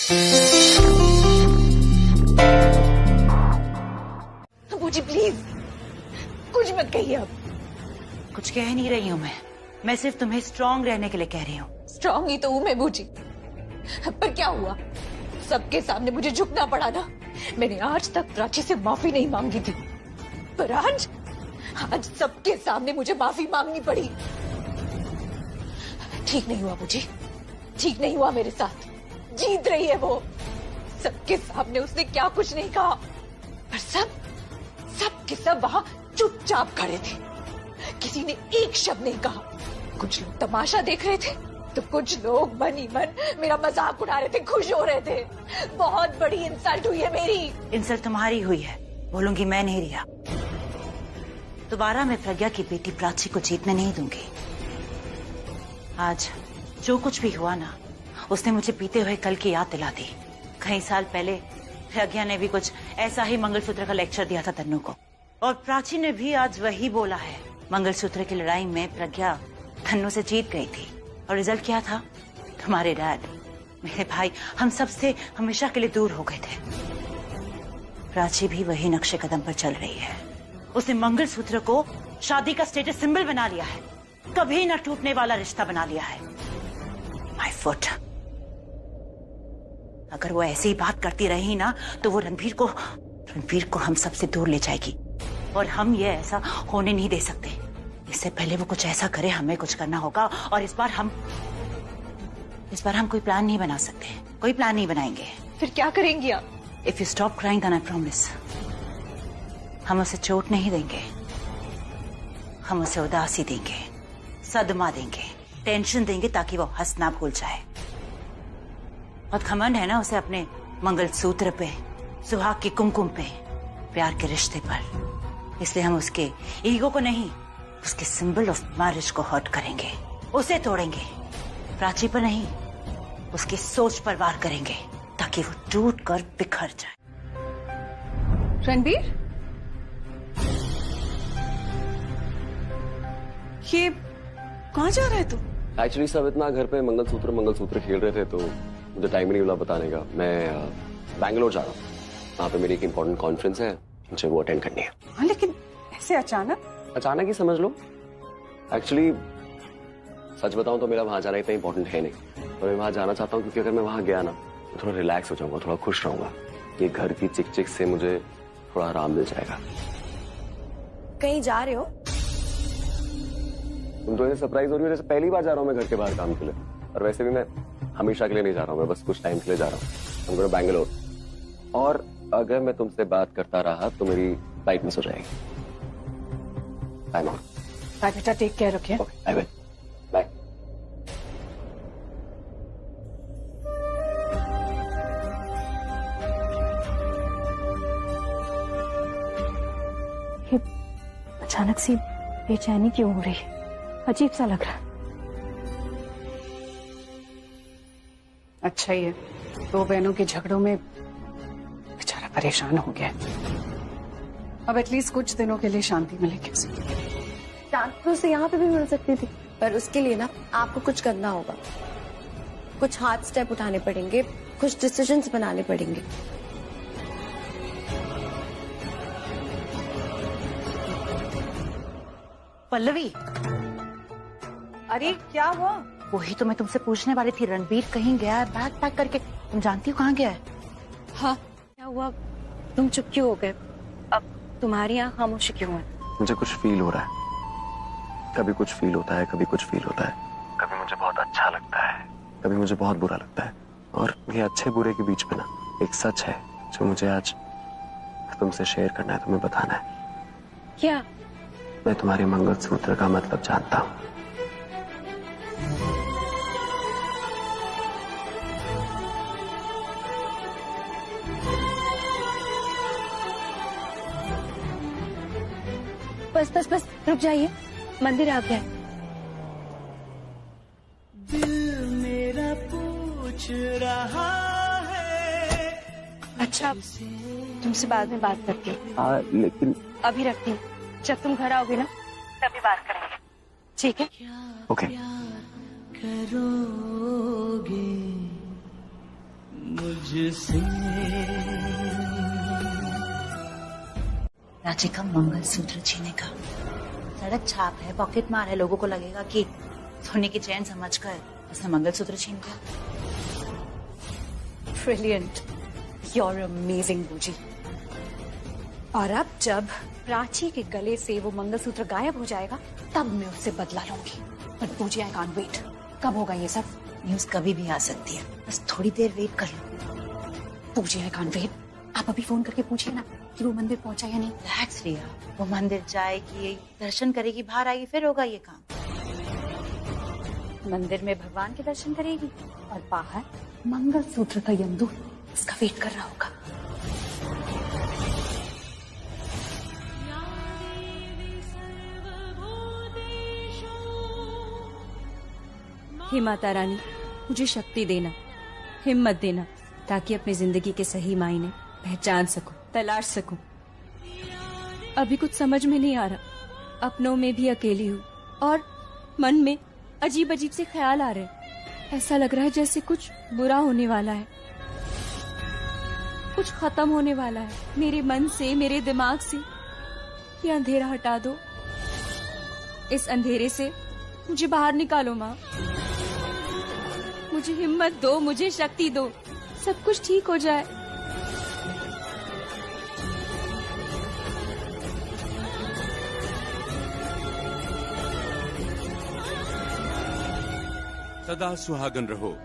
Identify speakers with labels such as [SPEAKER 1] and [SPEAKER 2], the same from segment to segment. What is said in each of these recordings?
[SPEAKER 1] बूजी प्लीज कुछ मत कहिए अब।
[SPEAKER 2] कुछ कह नहीं रही हूँ मैं सिर्फ तुम्हें स्ट्रांग रहने के लिए कह रही हूँ।
[SPEAKER 1] स्ट्रांग ही तो हूं मैं बूजी, पर क्या हुआ? सबके सामने मुझे झुकना पड़ा ना। मैंने आज तक प्राची से माफी नहीं मांगी थी, पर आज सबके सामने मुझे माफी मांगनी पड़ी। ठीक नहीं हुआ बूजी, ठीक नहीं हुआ मेरे साथ। जीत रही है वो। सबके सामने उसने क्या कुछ नहीं कहा, पर सब के सब वहां चुपचाप खड़े थे। किसी ने एक शब्द नहीं कहा। कुछ लोग तमाशा देख रहे थे तो कुछ लोग मन ही मन मेरा मजाक उड़ा रहे थे, खुश हो रहे थे। बहुत बड़ी इंसल्ट हुई है मेरी।
[SPEAKER 2] इंसल्ट तुम्हारी हुई है, बोलूंगी मैं नहीं रिया। दोबारा मैं प्रज्ञा की बेटी प्राची को जीतने नहीं दूंगी। आज जो कुछ भी हुआ ना, उसने मुझे बीते हुए कल की याद दिला दी। कई साल पहले प्रज्ञा ने भी कुछ ऐसा ही मंगलसूत्र का लेक्चर दिया था तन्नू को, और प्राची ने भी आज वही बोला है। मंगलसूत्र की लड़ाई में प्रज्ञा तन्नू से जीत गई थी, और रिजल्ट क्या था? तुम्हारे डैड, मेरे भाई, हम सबसे हमेशा के लिए दूर हो गए थे। प्राची भी वही नक्शे कदम पर चल रही है। उसने मंगलसूत्र को शादी का स्टेटस सिंबल बना लिया है, कभी न टूटने वाला रिश्ता बना लिया है। My foot. अगर वो ऐसी ही बात करती रही ना, तो वो रणबीर को हम सबसे दूर ले जाएगी, और हम ये ऐसा होने नहीं दे सकते। इससे पहले वो कुछ ऐसा करे, हमें कुछ करना होगा। और इस बार हम कोई प्लान नहीं बना सकते, कोई प्लान नहीं बनाएंगे।
[SPEAKER 1] फिर क्या करेंगी आप?
[SPEAKER 2] If you stop crying then I promise, हम उसे चोट नहीं देंगे, हम उसे उदासी देंगे, सदमा देंगे, टेंशन देंगे, ताकि वो हंसना भूल जाए। बहुत घमंड है ना उसे अपने मंगलसूत्र पे, सुहाग की कुमकुम पे, प्यार के रिश्ते पर। इसलिए हम उसके ईगो को नहीं, उसके सिंबल ऑफ मैरिज को हर्ट करेंगे, उसे तोड़ेंगे। प्राची पर नहीं, उसकी सोच पर वार करेंगे, ताकि वो टूट कर बिखर जाए।
[SPEAKER 3] रणबीर, ये कहाँ जा रहा है तू?
[SPEAKER 4] एक्चुअली सब इतना घर पे मंगलसूत्र खेल रहे थे, तो मुझे टाइम ही नहीं मिला बताने का। मैं बैंगलोर जा रहा हूँ, वहाँ पे मेरी एक इम्पोर्टेंट कॉन्फ्रेंस है, मुझे वो अटेंड करनी है।
[SPEAKER 3] हाँ, लेकिन ऐसे अचानक
[SPEAKER 4] ही समझ लो। एक्चुअली सच बताऊं तो मेरा वहां जाना इतना इम्पोर्टेंट है नहीं, और मैं वहां जाना चाहता हूँ क्योंकि अगर मैं वहां गया ना, तो थोड़ा रिलैक्स हो जाऊंगा, थोड़ा खुश रहूंगा। ये घर की चिक चिक से मुझे थोड़ा आराम मिल जाएगा।
[SPEAKER 5] कहीं जा रहे हो?
[SPEAKER 4] तुम तो ऐसे सरप्राइज हो रही हो जैसे पहली बार जा रहा हूँ मैं घर के बाहर काम के लिए। और वैसे भी मैं हमेशा के लिए नहीं जा रहा हूँ, मैं बस कुछ टाइम के लिए जा रहा हूँ। I'm going to Bangalore. और अगर मैं तुमसे बात करता रहा तो मेरी फ्लाइट मिस हो जाएगी। Time out.
[SPEAKER 3] बाय बेटा, take care, okay?
[SPEAKER 4] I will. Bye.
[SPEAKER 5] ये अचानक सी बेचैनी क्यों हो रही है? अजीब सा लग रहा है।
[SPEAKER 3] अच्छा ही है, दो बहनों के झगड़ों में बेचारा परेशान हो गया। अब एटलीस्ट कुछ दिनों के लिए शांति मिलेगी उसे।
[SPEAKER 5] शांति तो उसे यहाँ पे भी मिल सकती थी, पर उसके लिए ना आपको कुछ करना होगा। कुछ हार्ड स्टेप उठाने पड़ेंगे, कुछ डिसीजंस बनाने पड़ेंगे।
[SPEAKER 2] पल्लवी,
[SPEAKER 3] अरे क्या हुआ?
[SPEAKER 2] वही तो मैं तुमसे पूछने वाली थी। रणबीर कहीं गया है बैग पैक करके, तुम जानती हो कहाँ गया है?
[SPEAKER 5] हाँ, क्या हुआ? तुम चुप क्यों हो गए? अब तुम्हारी यहाँ खामोशी क्यों है?
[SPEAKER 4] मुझे कुछ फील हो रहा है। कभी कुछ फील होता है, कभी कुछ फील होता है। कभी मुझे बहुत अच्छा लगता है, कभी मुझे बहुत बुरा लगता है। और ये अच्छे बुरे के बीच में ना एक सच है जो मुझे आज तुमसे शेयर करना है, तुम्हें बताना है।
[SPEAKER 5] क्या?
[SPEAKER 4] मैं तुम्हारे मंगलसूत्र का मतलब जानता हूँ।
[SPEAKER 5] बस रुक जाइए, मंदिर आ गया है।
[SPEAKER 6] दिल मेरा पूछ रहा है।
[SPEAKER 5] अच्छा, तुमसे बाद में बात करती हूँ।
[SPEAKER 4] लेकिन
[SPEAKER 5] अभी रखती हूँ, जब तुम घर आओगे ना तभी बात करेंगे, ठीक है?
[SPEAKER 4] ओके।
[SPEAKER 6] करोगे मुझ तुझसे।
[SPEAKER 2] प्राची का मंगलसूत्र छीने का सड़क छाप है, पॉकेट मार है, लोगों को लगेगा कि सोने की चैन समझकर उसने मंगलसूत्र छीन लिया।
[SPEAKER 3] ब्रिलियंट, you're amazing बूजी। और अब जब प्राची के गले से वो मंगलसूत्र गायब हो जाएगा तब मैं उससे बदला लूंगी। बट बूजी आई कांट वेट। कब होगा ये सब?
[SPEAKER 2] न्यूज कभी भी आ सकती है, बस थोड़ी देर वेट कर लो।
[SPEAKER 3] बूजी आई कांट वेट। आप अभी फोन करके पूछिए ना कि वो मंदिर पहुंचा या नहीं।
[SPEAKER 2] रिलैक्स रिया, वो मंदिर जाएगी, दर्शन करेगी, बाहर आएगी, फिर होगा ये काम।
[SPEAKER 3] मंदिर में भगवान के दर्शन करेगी और बाहर मंगलसूत्र का यमदूत उसका वेट कर रहा होगा।
[SPEAKER 7] हे माता रानी, मुझे शक्ति देना, हिम्मत देना, ताकि अपनी जिंदगी के सही मायने पहचान सकूं, तलाश सकूं। अभी कुछ समझ में नहीं आ रहा, अपनों में भी अकेली हूँ और मन में अजीब अजीब से ख्याल आ रहे हैं। ऐसा लग रहा है जैसे कुछ बुरा होने वाला है, कुछ खत्म होने वाला है मेरे मन से, मेरे दिमाग से। ये अंधेरा हटा दो, इस अंधेरे से मुझे बाहर निकालो माँ। मुझे हिम्मत दो, मुझे शक्ति दो, सब कुछ ठीक हो जाए।
[SPEAKER 8] सदा सुहागन रहो।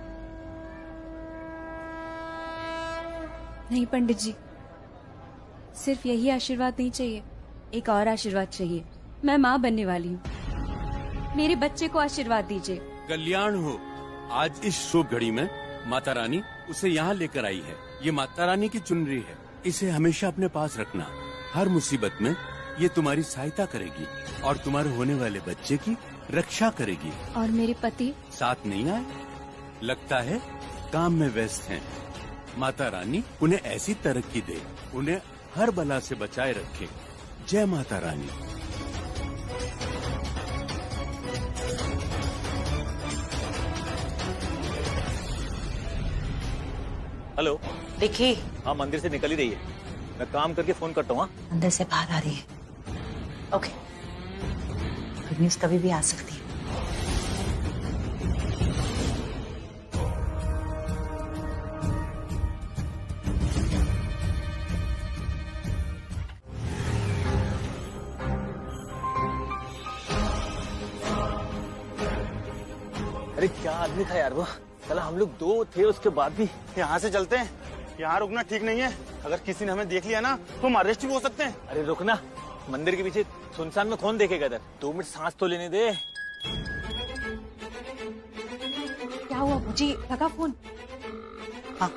[SPEAKER 7] नहीं पंडित जी, सिर्फ यही आशीर्वाद नहीं चाहिए, एक और आशीर्वाद चाहिए। मैं माँ बनने वाली हूँ, मेरे बच्चे को आशीर्वाद दीजिए।
[SPEAKER 8] कल्याण हो। आज इस शुभ घड़ी में माता रानी उसे यहाँ लेकर आई है। ये माता रानी की चुनरी है, इसे हमेशा अपने पास रखना। हर मुसीबत में ये तुम्हारी सहायता करेगी और तुम्हारे होने वाले बच्चे की रक्षा करेगी।
[SPEAKER 7] और मेरे पति
[SPEAKER 8] साथ नहीं आए? लगता है काम में व्यस्त हैं। माता रानी उन्हें ऐसी तरक्की दे, उन्हें हर बला से बचाए रखे। जय माता रानी।
[SPEAKER 9] हेलो
[SPEAKER 2] देखिए,
[SPEAKER 9] हाँ, मंदिर से निकल ही रही है। मैं काम करके फोन करता हूँ। हाँ,
[SPEAKER 2] अंदर से बाहर आ रही है। ओके, गुड न्यूज कभी भी आ सकती है।
[SPEAKER 9] अरे क्या आदमी था यार वो। चला, हम लोग दो थे, उसके बाद भी।
[SPEAKER 10] यहाँ से चलते हैं, यहाँ रुकना ठीक नहीं है। अगर किसी ने हमें देख लिया ना तो हम अरेस्ट भी हो सकते हैं।
[SPEAKER 9] अरे रुकना, मंदिर के पीछे सुनसान में कौन देखेगा इधर। 2 मिनट सांस तो लेने दे।
[SPEAKER 3] क्या हुआ बूजी, लगा फोन?
[SPEAKER 2] हाँ,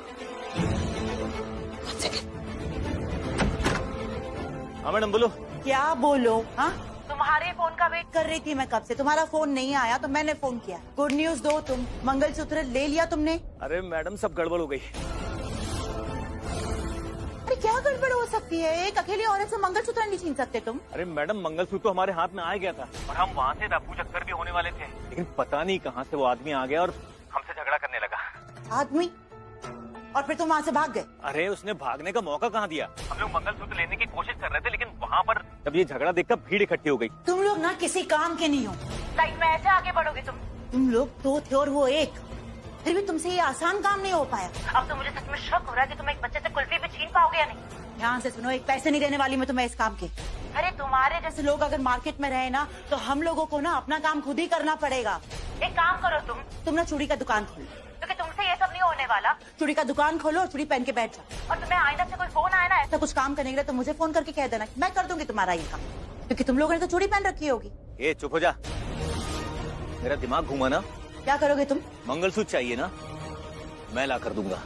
[SPEAKER 9] हाँ मैडम बोलो।
[SPEAKER 2] क्या बोलो? हाँ, तुम्हारे फोन का वेट कर रही थी मैं कब से। तुम्हारा फोन नहीं आया तो मैंने फोन किया। गुड न्यूज दो, तुम मंगलसूत्र ले लिया तुमने?
[SPEAKER 9] अरे मैडम, सब गड़बड़ हो गई।
[SPEAKER 2] अरे क्या गड़बड़ हो सकती है? एक अकेली औरत से मंगलसूत्र नहीं छीन सकते तुम?
[SPEAKER 9] अरे मैडम, मंगलसूत्र तो हमारे हाथ में आ गया था और हम वहाँ से रफू चक्कर भी होने वाले थे, लेकिन पता नहीं कहाँ से वो आदमी आ गया और हमसे झगड़ा करने लगा।
[SPEAKER 2] आदमी? और फिर तुम वहाँ से भाग गए?
[SPEAKER 9] अरे उसने भागने का मौका कहाँ दिया। हम लोग मंगलसूत्र लेने की कोशिश कर रहे थे, लेकिन वहाँ पर जब ये झगड़ा देखकर भीड़ इकट्ठी हो गई।
[SPEAKER 2] तुम लोग ना किसी काम के नहीं हो। लाइफ में ऐसे आगे बढ़ोगे तुम लोग दो थे और वो एक, फिर भी तुमसे ये आसान काम नहीं हो पाया। अब तो मुझे सच में शक हो रहा है कि तुम एक बच्चे से कुल्फी भी छीन पाओगे या नहीं। ध्यान से सुनो, एक पैसे नहीं देने वाली मैं तुम्हें इस काम के। अरे तुम्हारे जैसे लोग अगर मार्केट में रहे ना तो हम लोगों को ना अपना काम खुद ही करना पड़ेगा। एक काम करो, तुम ना चूड़ी का दुकान खोलो, क्योंकि तुमसे ये सब नहीं होने वाला। चूड़ी का दुकान खोलो और चूड़ी पहन के बैठ जाओ। और तुम्हें आईना से कोई फोन आया ना ऐसा कुछ काम करने के लिए तो मुझे फोन करके कह देना, मैं कर दूंगी तुम्हारा ये काम, क्योंकि तुम लोगों ने तो चूड़ी पहन रखी होगी।
[SPEAKER 9] ए चुप हो जा, मेरा दिमाग घूमा ना।
[SPEAKER 2] क्या करोगे तुम?
[SPEAKER 9] मंगलसूत्र चाहिए ना, मैं ला कर दूंगा।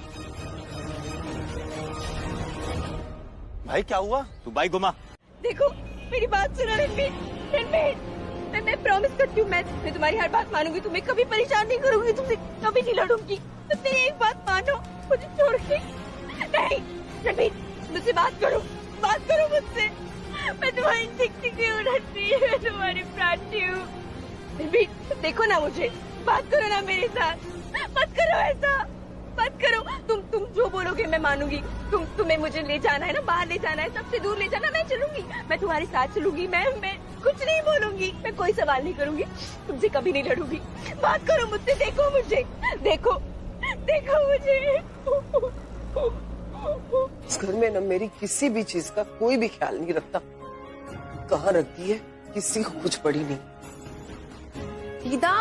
[SPEAKER 10] भाई क्या हुआ?
[SPEAKER 9] तू बाइक घुमा।
[SPEAKER 7] देखो मेरी बात सुनो रणवीर, मैं प्रॉमिस करती हूँ, मैं तुम्हारी हर बात मानूंगी, तुम्हें कभी परेशान नहीं करूंगी, तुमसे कभी नहीं लड़ूंगी। तो मेरी एक बात मानो, मुझे छोड़ के नहीं। रणवीर, मुझसे बात करो मुझसे। मैं तुम्हारी टिकटिकी हूँ रणवीर, मैं तुम्हारी प्राची हूँ। रणवीर देखो ना मुझे, बात करो ना मेरे साथ, मत करो ऐसा, मत करो। तुम जो बोलो मैं मानूंगी। तुम्हें मुझे ले जाना है ना, बाहर ले जाना है, सबसे दूर ले जाना, मैं चलूंगी, मैं तुम्हारे साथ चलूंगी। मैं कुछ नहीं बोलूंगी, मैं कोई सवाल नहीं करूंगी, तुमसे कभी नहीं लड़ूंगी। बात करो मुझसे, देखो मुझे, देखो मुझे।
[SPEAKER 11] इस घर में ना मेरी किसी भी चीज का कोई भी ख्याल नहीं रखता। कहाँ रखती है किसी को कुछ पड़ी नहीं।
[SPEAKER 5] दीदा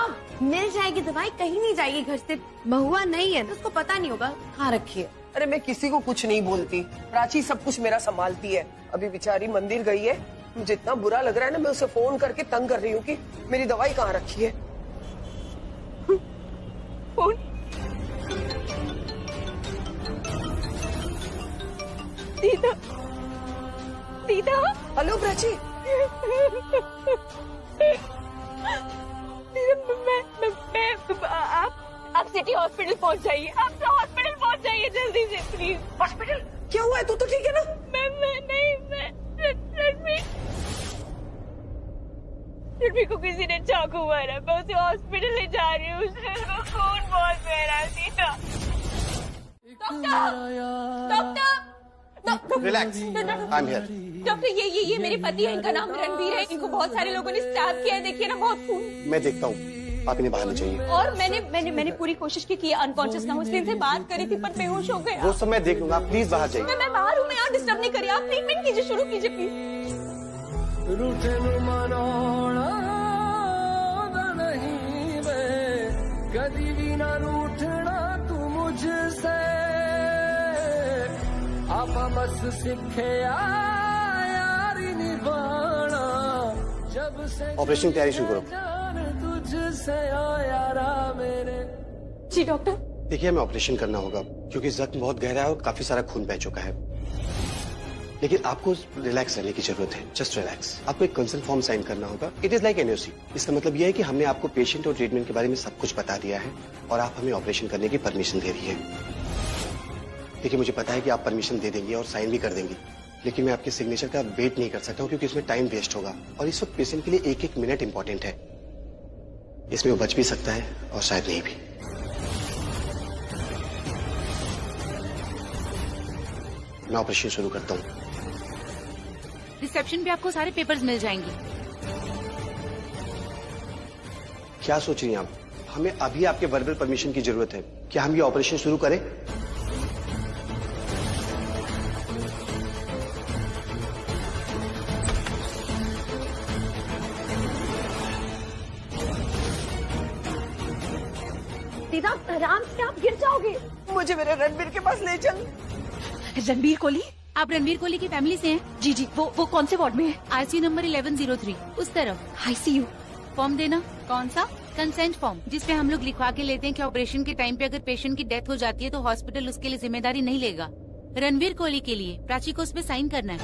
[SPEAKER 5] मिल जाएगी दवाई, कहीं नहीं जाएगी घर से। महुआ नहीं है ना, उसको पता नहीं होगा कहाँ रखी है।
[SPEAKER 11] अरे मैं किसी को कुछ नहीं बोलती, प्राची सब कुछ मेरा संभालती है। अभी बेचारी मंदिर गई है, मुझे इतना बुरा लग रहा है ना, मैं उसे फोन करके तंग कर रही हूँ कि मेरी दवाई कहाँ रखी है।
[SPEAKER 7] फोन दीदा, दीदा।
[SPEAKER 11] हेलो प्राची।
[SPEAKER 7] आप सिटी हॉस्पिटल पहुंच जाइए, आप तो हॉस्पिटल पहुंच जाइए जल्दी से प्लीज।
[SPEAKER 11] हॉस्पिटल? क्या हुआ है? तू तो ठीक है ना?
[SPEAKER 7] मैं रणवीर को किसी ने चाकू मारा, मैं उसे हॉस्पिटल ले जा रही हूँ, उसको खून बहुत बह रहा है। सीधा doctor,
[SPEAKER 10] relax, I am here.
[SPEAKER 7] Doctor ये मेरे पति है, इनका नाम रणवीर है, इनको बहुत सारे लोगों ने स्टैब किया है, देखिए ना बहुत खून।
[SPEAKER 10] मैं देखता हूँ, आप इन्हें बाहर ले जाइए।
[SPEAKER 7] और मैंने पूरी कोशिश की कि अनकॉन्शियस ना हो, इसलिए इनसे बात करी थी पर बेहोश हो गया।
[SPEAKER 10] वो सब मैं देख लूंगा, आप प्लीज बाहर जाइए।
[SPEAKER 7] मैं बाहर हूँ, मैं यहाँ डिस्टर्ब नहीं करिए, आप ट्रीटमेंट कीजिए, शुरू कीजिए प्लीज।
[SPEAKER 6] कभी भी ना रूठना तू मुझसे, आप बस सीखे यारी निभाना, जब से
[SPEAKER 10] ऑपरेशन की तैयारी शुरू करो।
[SPEAKER 6] तुझसे ओ यारा मेरे।
[SPEAKER 7] जी डॉक्टर।
[SPEAKER 10] देखिए, हमें ऑपरेशन करना होगा क्योंकि जख्म बहुत गहरा है और काफी सारा खून बह चुका है, लेकिन आपको रिलैक्स रहने की जरूरत है। Just relax. आपको एक कंसर्न फॉर्म साइन करना होगा। It is like NOC. इसका मतलब यह है कि हमने आपको पेशेंट और ट्रीटमेंट के बारे में सब कुछ बता दिया है और आप हमें ऑपरेशन करने की परमिशन दे रही है। देखिए, मुझे पता है कि आप परमिशन दे देंगे और साइन भी कर देंगी, लेकिन मैं आपके सिग्नेचर का वेट नहीं कर सकता हूँ क्योंकि इसमें टाइम वेस्ट होगा और इस वक्त पेशेंट के लिए एक एक मिनट इंपॉर्टेंट है। इसमें वो बच भी सकता है और शायद नहीं भी। मैं ऑपरेशन शुरू करता हूँ।
[SPEAKER 2] रिसेप्शन पे आपको सारे पेपर्स मिल जाएंगे।
[SPEAKER 10] क्या सोच रही हैं आप? हमें अभी आपके वर्बल परमिशन की जरूरत है। क्या हम ये ऑपरेशन शुरू करें?
[SPEAKER 7] दीदा आराम से, आप गिर जाओगे।
[SPEAKER 11] मुझे मेरे रणवीर के पास ले चल।
[SPEAKER 1] रणवीर कोहली?
[SPEAKER 2] आप रणवीर कोहली की फैमिली से हैं?
[SPEAKER 1] जी, वो कौन से वार्ड में है?
[SPEAKER 2] आईसीयू नंबर 1103 उस तरफ।
[SPEAKER 1] आईसीयू?
[SPEAKER 2] फॉर्म देना। कौन सा? कंसेंट फॉर्म, जिसपे हम लोग लिखवा के लेते हैं कि ऑपरेशन के टाइम पे अगर पेशेंट की डेथ हो जाती है तो हॉस्पिटल उसके लिए जिम्मेदारी नहीं लेगा। रणवीर कोहली के लिए प्राची को उस पे साइन करना है।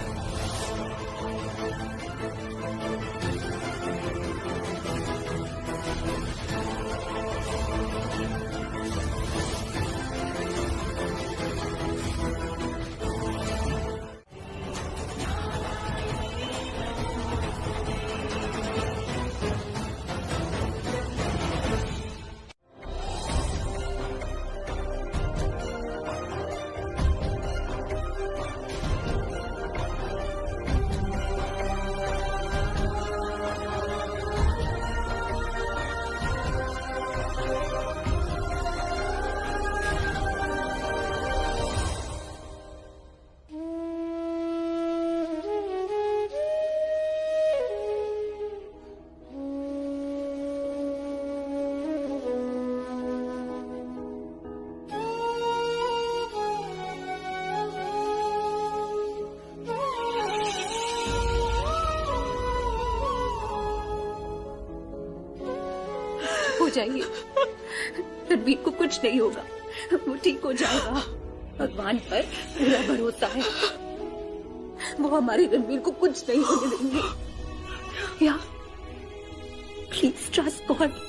[SPEAKER 3] हो जाइए, रणवीर को कुछ नहीं होगा, वो ठीक हो जाएगा। भगवान पर पूरा भरोसा है, वो हमारे रणवीर को कुछ नहीं होने देंगे। या प्लीज ट्रस्ट गॉड।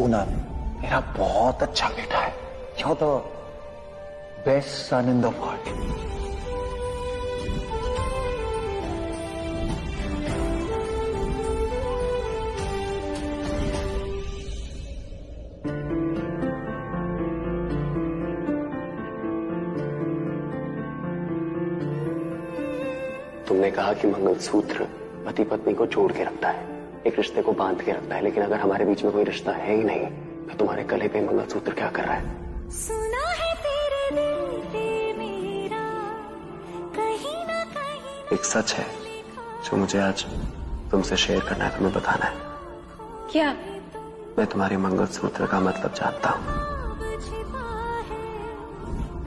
[SPEAKER 10] तू ना मेरा बहुत अच्छा बेटा है। You're the best son in the world.
[SPEAKER 4] तुमने कहा कि मंगलसूत्र पति पत्नी को जोड़ के रखता है, एक रिश्ते को बांध के रखता है, लेकिन अगर हमारे बीच में कोई रिश्ता है ही नहीं तो तुम्हारे गले पे मंगलसूत्र क्या कर रहा है?
[SPEAKER 12] सुना है तेरे दिल पे मेरा कहीं ना कहीं।
[SPEAKER 4] एक सच है जो मुझे आज तुमसे शेयर करना है, तुम्हें बताना है।
[SPEAKER 5] क्या?
[SPEAKER 4] मैं तुम्हारे मंगलसूत्र का मतलब जानता हूँ।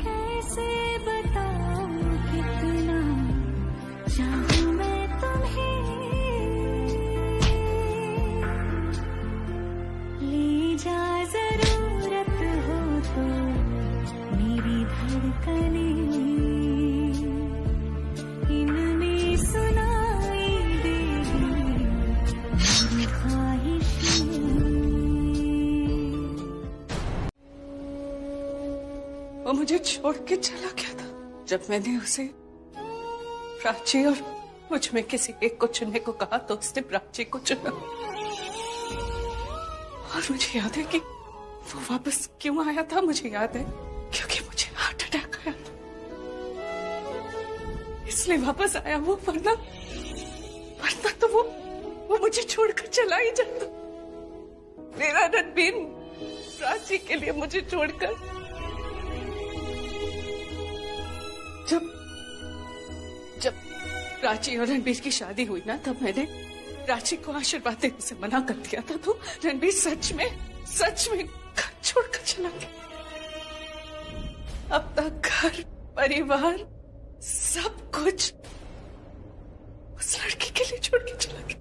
[SPEAKER 12] कैसे बताऊं कितना चाहूं मैं तुम्हें, ले जा जरूरत हो तो मेरी धड़कने, इनमें सुनाई देगी मेरी ख्वाहिशें।
[SPEAKER 11] वो मुझे छोड़ के चला गया था जब मैंने उसे प्राची और मुझ में किसी एक को चुनने को कहा तो उसने प्राची को चुना। और मुझे याद है कि वो वापस क्यों आया था, मुझे याद है क्योंकि मुझे हार्ट अटैक आया था, इसलिए वापस आया वो, वरना तो वो मुझे छोड़कर चला ही जाता। मेरा रणबीर प्राची के लिए मुझे छोड़कर, जब प्राची और रणबीर की शादी हुई ना, तब मैंने प्राची को आशीर्वाद देने से मना कर दिया था, तो रणबीर सच में घर छोड़कर चला गया। अब तक घर परिवार सब कुछ उस लड़की के लिए छोड़ के चला गया।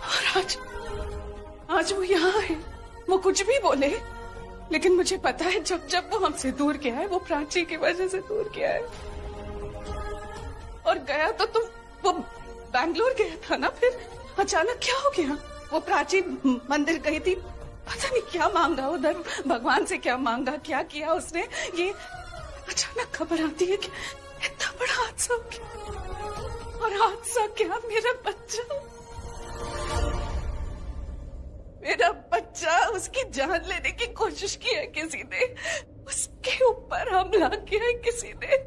[SPEAKER 11] और आज वो यहाँ है, वो कुछ भी बोले, लेकिन मुझे पता है जब वो हमसे दूर गया है, वो प्राची की वजह से दूर गया है। और गया तो तुम वो बैंगलोर गया था ना, फिर अचानक क्या हो गया? वो प्राची मंदिर गई थी, पता नहीं क्या मांगा उधर, भगवान से क्या मांगा, क्या किया उसने, ये अचानक खबर आती है कि इतना बड़ा हादसा हो गया। और हादसा क्या, मेरा बच्चा, उसकी जान लेने की कोशिश की है किसी ने, उसके ऊपर हमला किया है किसी ने।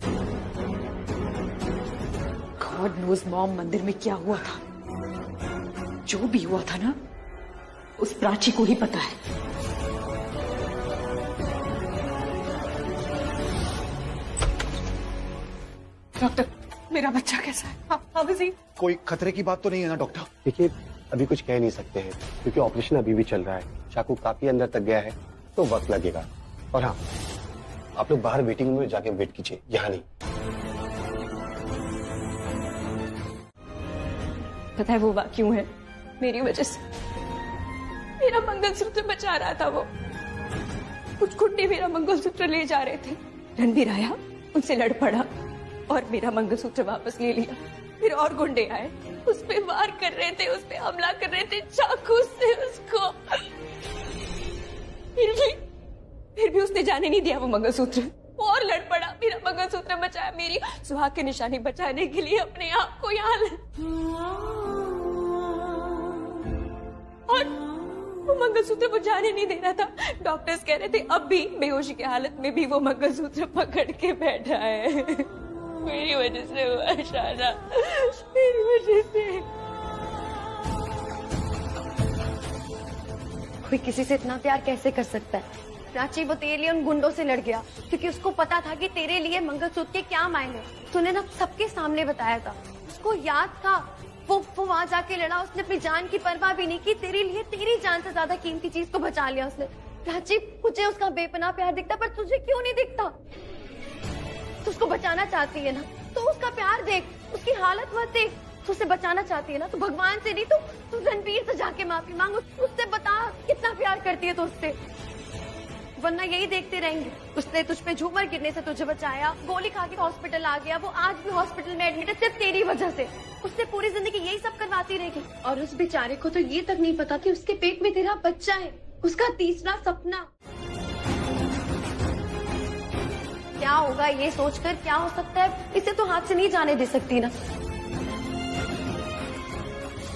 [SPEAKER 1] गॉड नोज मॉम, मंदिर में क्या हुआ था, जो भी हुआ था ना, उस प्राची को ही पता है।
[SPEAKER 11] डॉक्टर, मेरा बच्चा कैसा है? हाँ जी।
[SPEAKER 10] कोई खतरे की बात तो नहीं है ना डॉक्टर? देखिए, अभी कुछ कह नहीं सकते हैं क्योंकि ऑपरेशन अभी भी चल रहा है, चाकू काफी अंदर तक गया है तो वक्त लगेगा। और हाँ, आप लोग बाहर वेटिंग रूम में जाके वेट कीजिए, यहाँ नहीं।
[SPEAKER 7] पता है वो बात क्यों है? मेरी वजह से। मेरा मंगलसूत्र बचा रहा था वो, कुछ गुंडे मेरा मंगलसूत्र ले जा रहे थे, रणबीर आया, उनसे लड़ पड़ा और मेरा मंगलसूत्र वापस ले लिया। फिर और गुंडे आए, उस पे वार कर रहे थे, उस पे हमला कर रहे थे चाकू से उसको। फिर भी उसने जाने नहीं दिया वो मंगलसूत्र, वो और लड़ पड़ा, मेरा मंगलसूत्र बचाया, मेरी सुहाग की निशानी बचाने के लिए अपने आप को यहाँ और वो मंगलसूत्र वो जाने नहीं दे रहा था। डॉक्टर्स कह रहे थे अब भी बेहोशी की हालत में भी वो मंगलसूत्र पकड़ के बैठा है। मेरी वजह से हुआ शादा, मेरी वजह से।
[SPEAKER 5] कोई किसी से इतना प्यार कैसे कर सकता है? प्राची वो तेरे लिए उन गुंडों से लड़ गया क्योंकि उसको पता था कि तेरे लिए मंगलसूत्र के क्या मायने। तूने ना सबके सामने बताया था, उसको याद था, वो वहां जाके लड़ा, उसने अपनी जान की परवाह भी नहीं की तेरे लिए, तेरी जान से ज्यादा कीमती चीज को बचा लिया उसने। प्राची, मुझे उसका बेपनाह प्यार दिखता, पर तुझे क्यों नहीं दिखता? तू उसको बचाना चाहती है ना, तो उसका प्यार देख, उसकी हालत मत देख। तू उसे बचाना चाहती है ना, तो भगवान से नहीं, तू रणबीर से जाके माफी मांग, उससे बता कितना प्यार करती है तू उससे। वरना यही देखते रहेंगे। उसने तुझ पे झूमर गिरने से तुझे बचाया, गोली खा के हॉस्पिटल आ गया, वो आज भी हॉस्पिटल में एडमिट है सिर्फ तेरी वजह से। उसने पूरी जिंदगी यही सब करवाती रहेगी और उस बेचारे को तो ये तक नहीं पता कि उसके पेट में तेरा बच्चा है, उसका तीसरा सपना। क्या होगा ये सोचकर क्या हो सकता है, इसे तो हाथ से नहीं जाने दे सकती ना।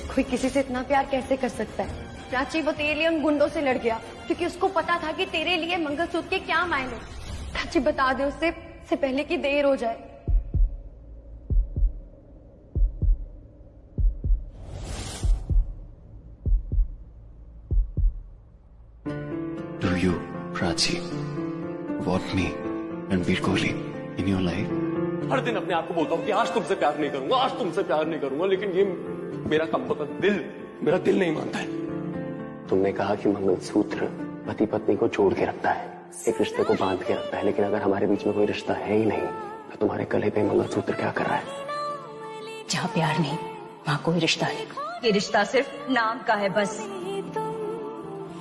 [SPEAKER 5] कोई किसी से इतना प्यार कैसे कर सकता है? प्राची वो तेरे लिए उन गुंडों से लड़ गया क्योंकि उसको पता था कि तेरे लिए मंगलसूत्र के क्या मायने। प्राची बता दे उससे पहले कि देर हो जाए।
[SPEAKER 4] Do you, Prachi, want me, Ranbir Kohli, in your life?
[SPEAKER 13] हर दिन अपने आप को बोलता हूँ कि आज तुमसे प्यार नहीं करूंगा, आज तुमसे प्यार नहीं करूंगा, लेकिन ये मेरा कम मेरा दिल नहीं मानता है।
[SPEAKER 4] तुमने कहा कि मंगलसूत्र पति पत्नी को जोड़ के रखता है, एक रिश्ते को बांध के रखता है, लेकिन अगर हमारे बीच में कोई रिश्ता है ही नहीं तो तुम्हारे गले पे मंगलसूत्र क्या कर रहा है?
[SPEAKER 3] जहाँ प्यार नहीं वहाँ कोई रिश्ता नहीं, ये रिश्ता सिर्फ नाम का है बस।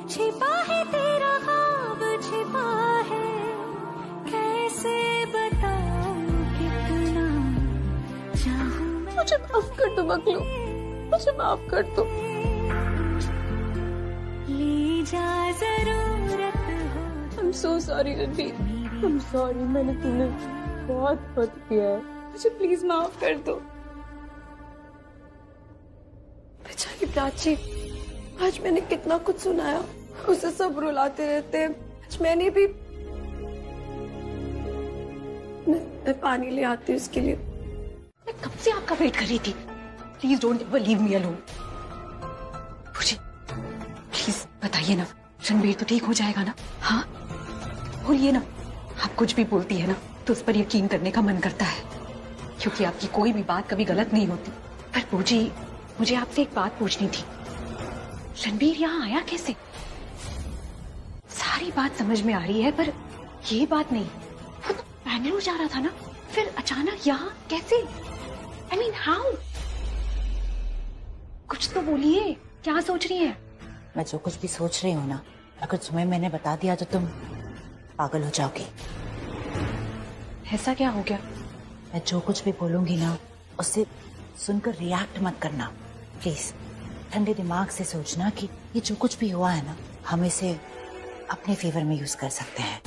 [SPEAKER 12] छिपा है तेरा ख्वाब, छिपा है कैसे बताऊं कितना चाहूं मैं।
[SPEAKER 7] मुझे माफ कर दो मखलू, मुझे माफ कर दो।
[SPEAKER 12] ले जा जरूरत हो।
[SPEAKER 7] I'm so sorry Ranbir, I'm sorry, मैंने तुम्हें बहुत किया है, मुझे प्लीज माफ कर दो। बेचारी प्राची, आज मैंने कितना कुछ सुनाया, उसे सब रुलाते रहते हैं। आज मैंने भी मैं पानी ले आती हूँ उसके लिए।
[SPEAKER 3] मैं कब से आपका वेट कर रही थी। Please don't ever leave me alone. मुझे प्लीज बताइए ना, रणबीर तो ठीक हो जाएगा ना? हाँ बोलिए ना। आप कुछ भी बोलती है ना तो उस पर यकीन करने का मन करता है, क्योंकि आपकी कोई भी बात कभी गलत नहीं होती। पर पूजी, मुझे आपसे एक बात पूछनी थी। रणबीर यहाँ आया कैसे? सारी बात समझ में आ रही है पर ये बात नहीं। वो तो बैंगलोर जा रहा था ना, फिर अचानक यहाँ कैसे? I mean, how? कुछ तो बोलिए, क्या सोच रही है?
[SPEAKER 2] मैं जो कुछ भी सोच रही हूँ ना, अगर तुम्हें मैंने बता दिया तो तुम पागल हो जाओगी।
[SPEAKER 3] ऐसा क्या हो गया?
[SPEAKER 2] मैं जो कुछ भी बोलूंगी ना उससे सुनकर रिएक्ट मत करना प्लीज। ठंडे दिमाग से सोचना कि ये जो कुछ भी हुआ है ना, हम इसे अपने फेवर में यूज कर सकते हैं।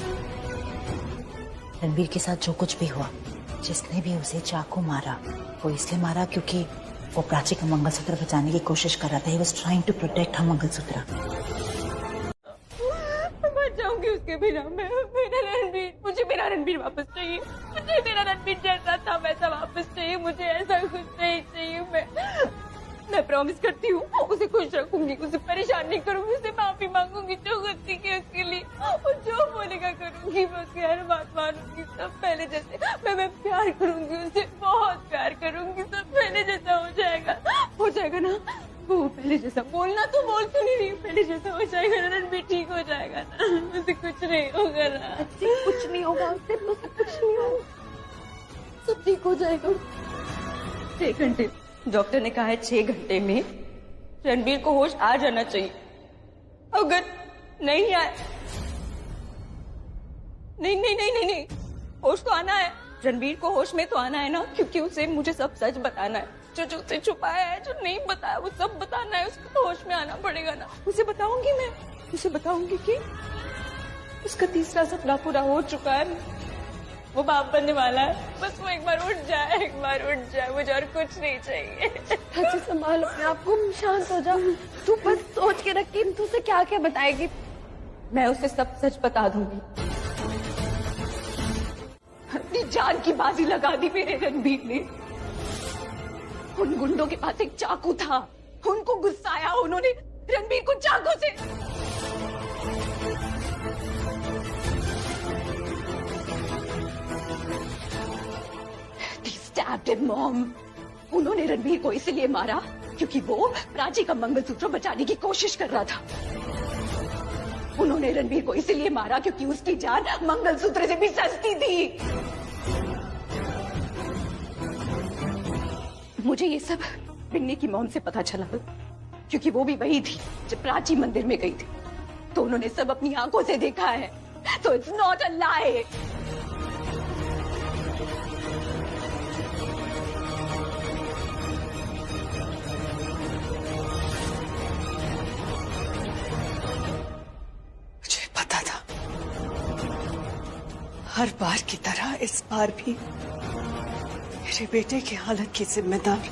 [SPEAKER 2] रणबीर के साथ जो कुछ भी हुआ, जिसने भी उसे चाकू मारा वो इसलिए मारा क्योंकि वो प्राची का मंगलसूत्र बचाने की कोशिश कर रहा था। He was trying to protect her mangalsutra.
[SPEAKER 7] मर जाऊंगी उसके बिना मैं। मेरा रणबीर, मुझे मेरा रणबीर वापस चाहिए। मुझे मेरा रणबीर जैसा था वैसा वापस चाहिए। मुझे ऐसा कुछ नहीं चाहिए। मैं प्रॉमिस करती हूँ उसे खुश रखूंगी, उसे परेशान नहीं करूंगी, उसे माफी मांगूंगी जो गलती की उसके लिए, और जो बोलेगा करूंगी। बस यार बात मानूंगी, सब पहले जैसे। मैं प्यार करूंगी उससे, बहुत प्यार करूंगी। सब पहले जैसा हो जाएगा ना? वो पहले जैसा। बोलना तो बोल क्यों नहीं? पहले जैसा हो जाएगा ना, रणबीर ठीक हो जाएगा ना? उसे कुछ नहीं होगा ना? कुछ नहीं होगा उससे, कुछ नहीं होगा, सब ठीक हो जाएगा। 6 घंटे डॉक्टर ने कहा है, 6 घंटे में रणबीर को होश आ जाना चाहिए। अगर नहीं आए, नहीं, होश तो आना है। रणबीर को होश में तो आना है ना, क्योंकि उसे मुझे सब सच बताना है। जो उसे छुपाया है, जो नहीं बताया, वो सब बताना है। उसको तो होश में आना पड़ेगा ना। उसे बताऊंगी मैं, उसे बताऊंगी कि उसका तीसरा सपना पूरा हो चुका है, वो बाप बनने वाला है। बस वो एक बार उठ जाए, मुझे और कुछ नहीं चाहिए। अच्छे संभाल अपने आप को, शांत हो जा। तू बस सोच के रख कि तू उसे क्या क्या बताएगी। मैं उसे सब सच बता दूंगी। अपनी जान की बाजी लगा दी मेरे रणबीर ने। उन गुंडों के पास एक चाकू था, उनको गुस्सा आया, उन्होंने रणबीर को चाकू से stabbed him, Mom. उन्होंने रणबीर को इसलिए मारा क्योंकि वो प्राची का मंगलसूत्र बचाने की कोशिश कर रहा था। उन्होंने रणबीर को इसलिए मारा क्योंकि उसकी जान मंगलसूत्र से भी सस्ती थी। मुझे ये सब बिन्नी की मॉम से पता चला, क्योंकि वो भी वही थी जब प्राची मंदिर में गई थी। तो उन्होंने सब अपनी आंखों से देखा है।
[SPEAKER 1] So it's not a lie.
[SPEAKER 11] मुझे पता था हर बार की तरह इस बार भी मेरे बेटे की हालत की जिम्मेदार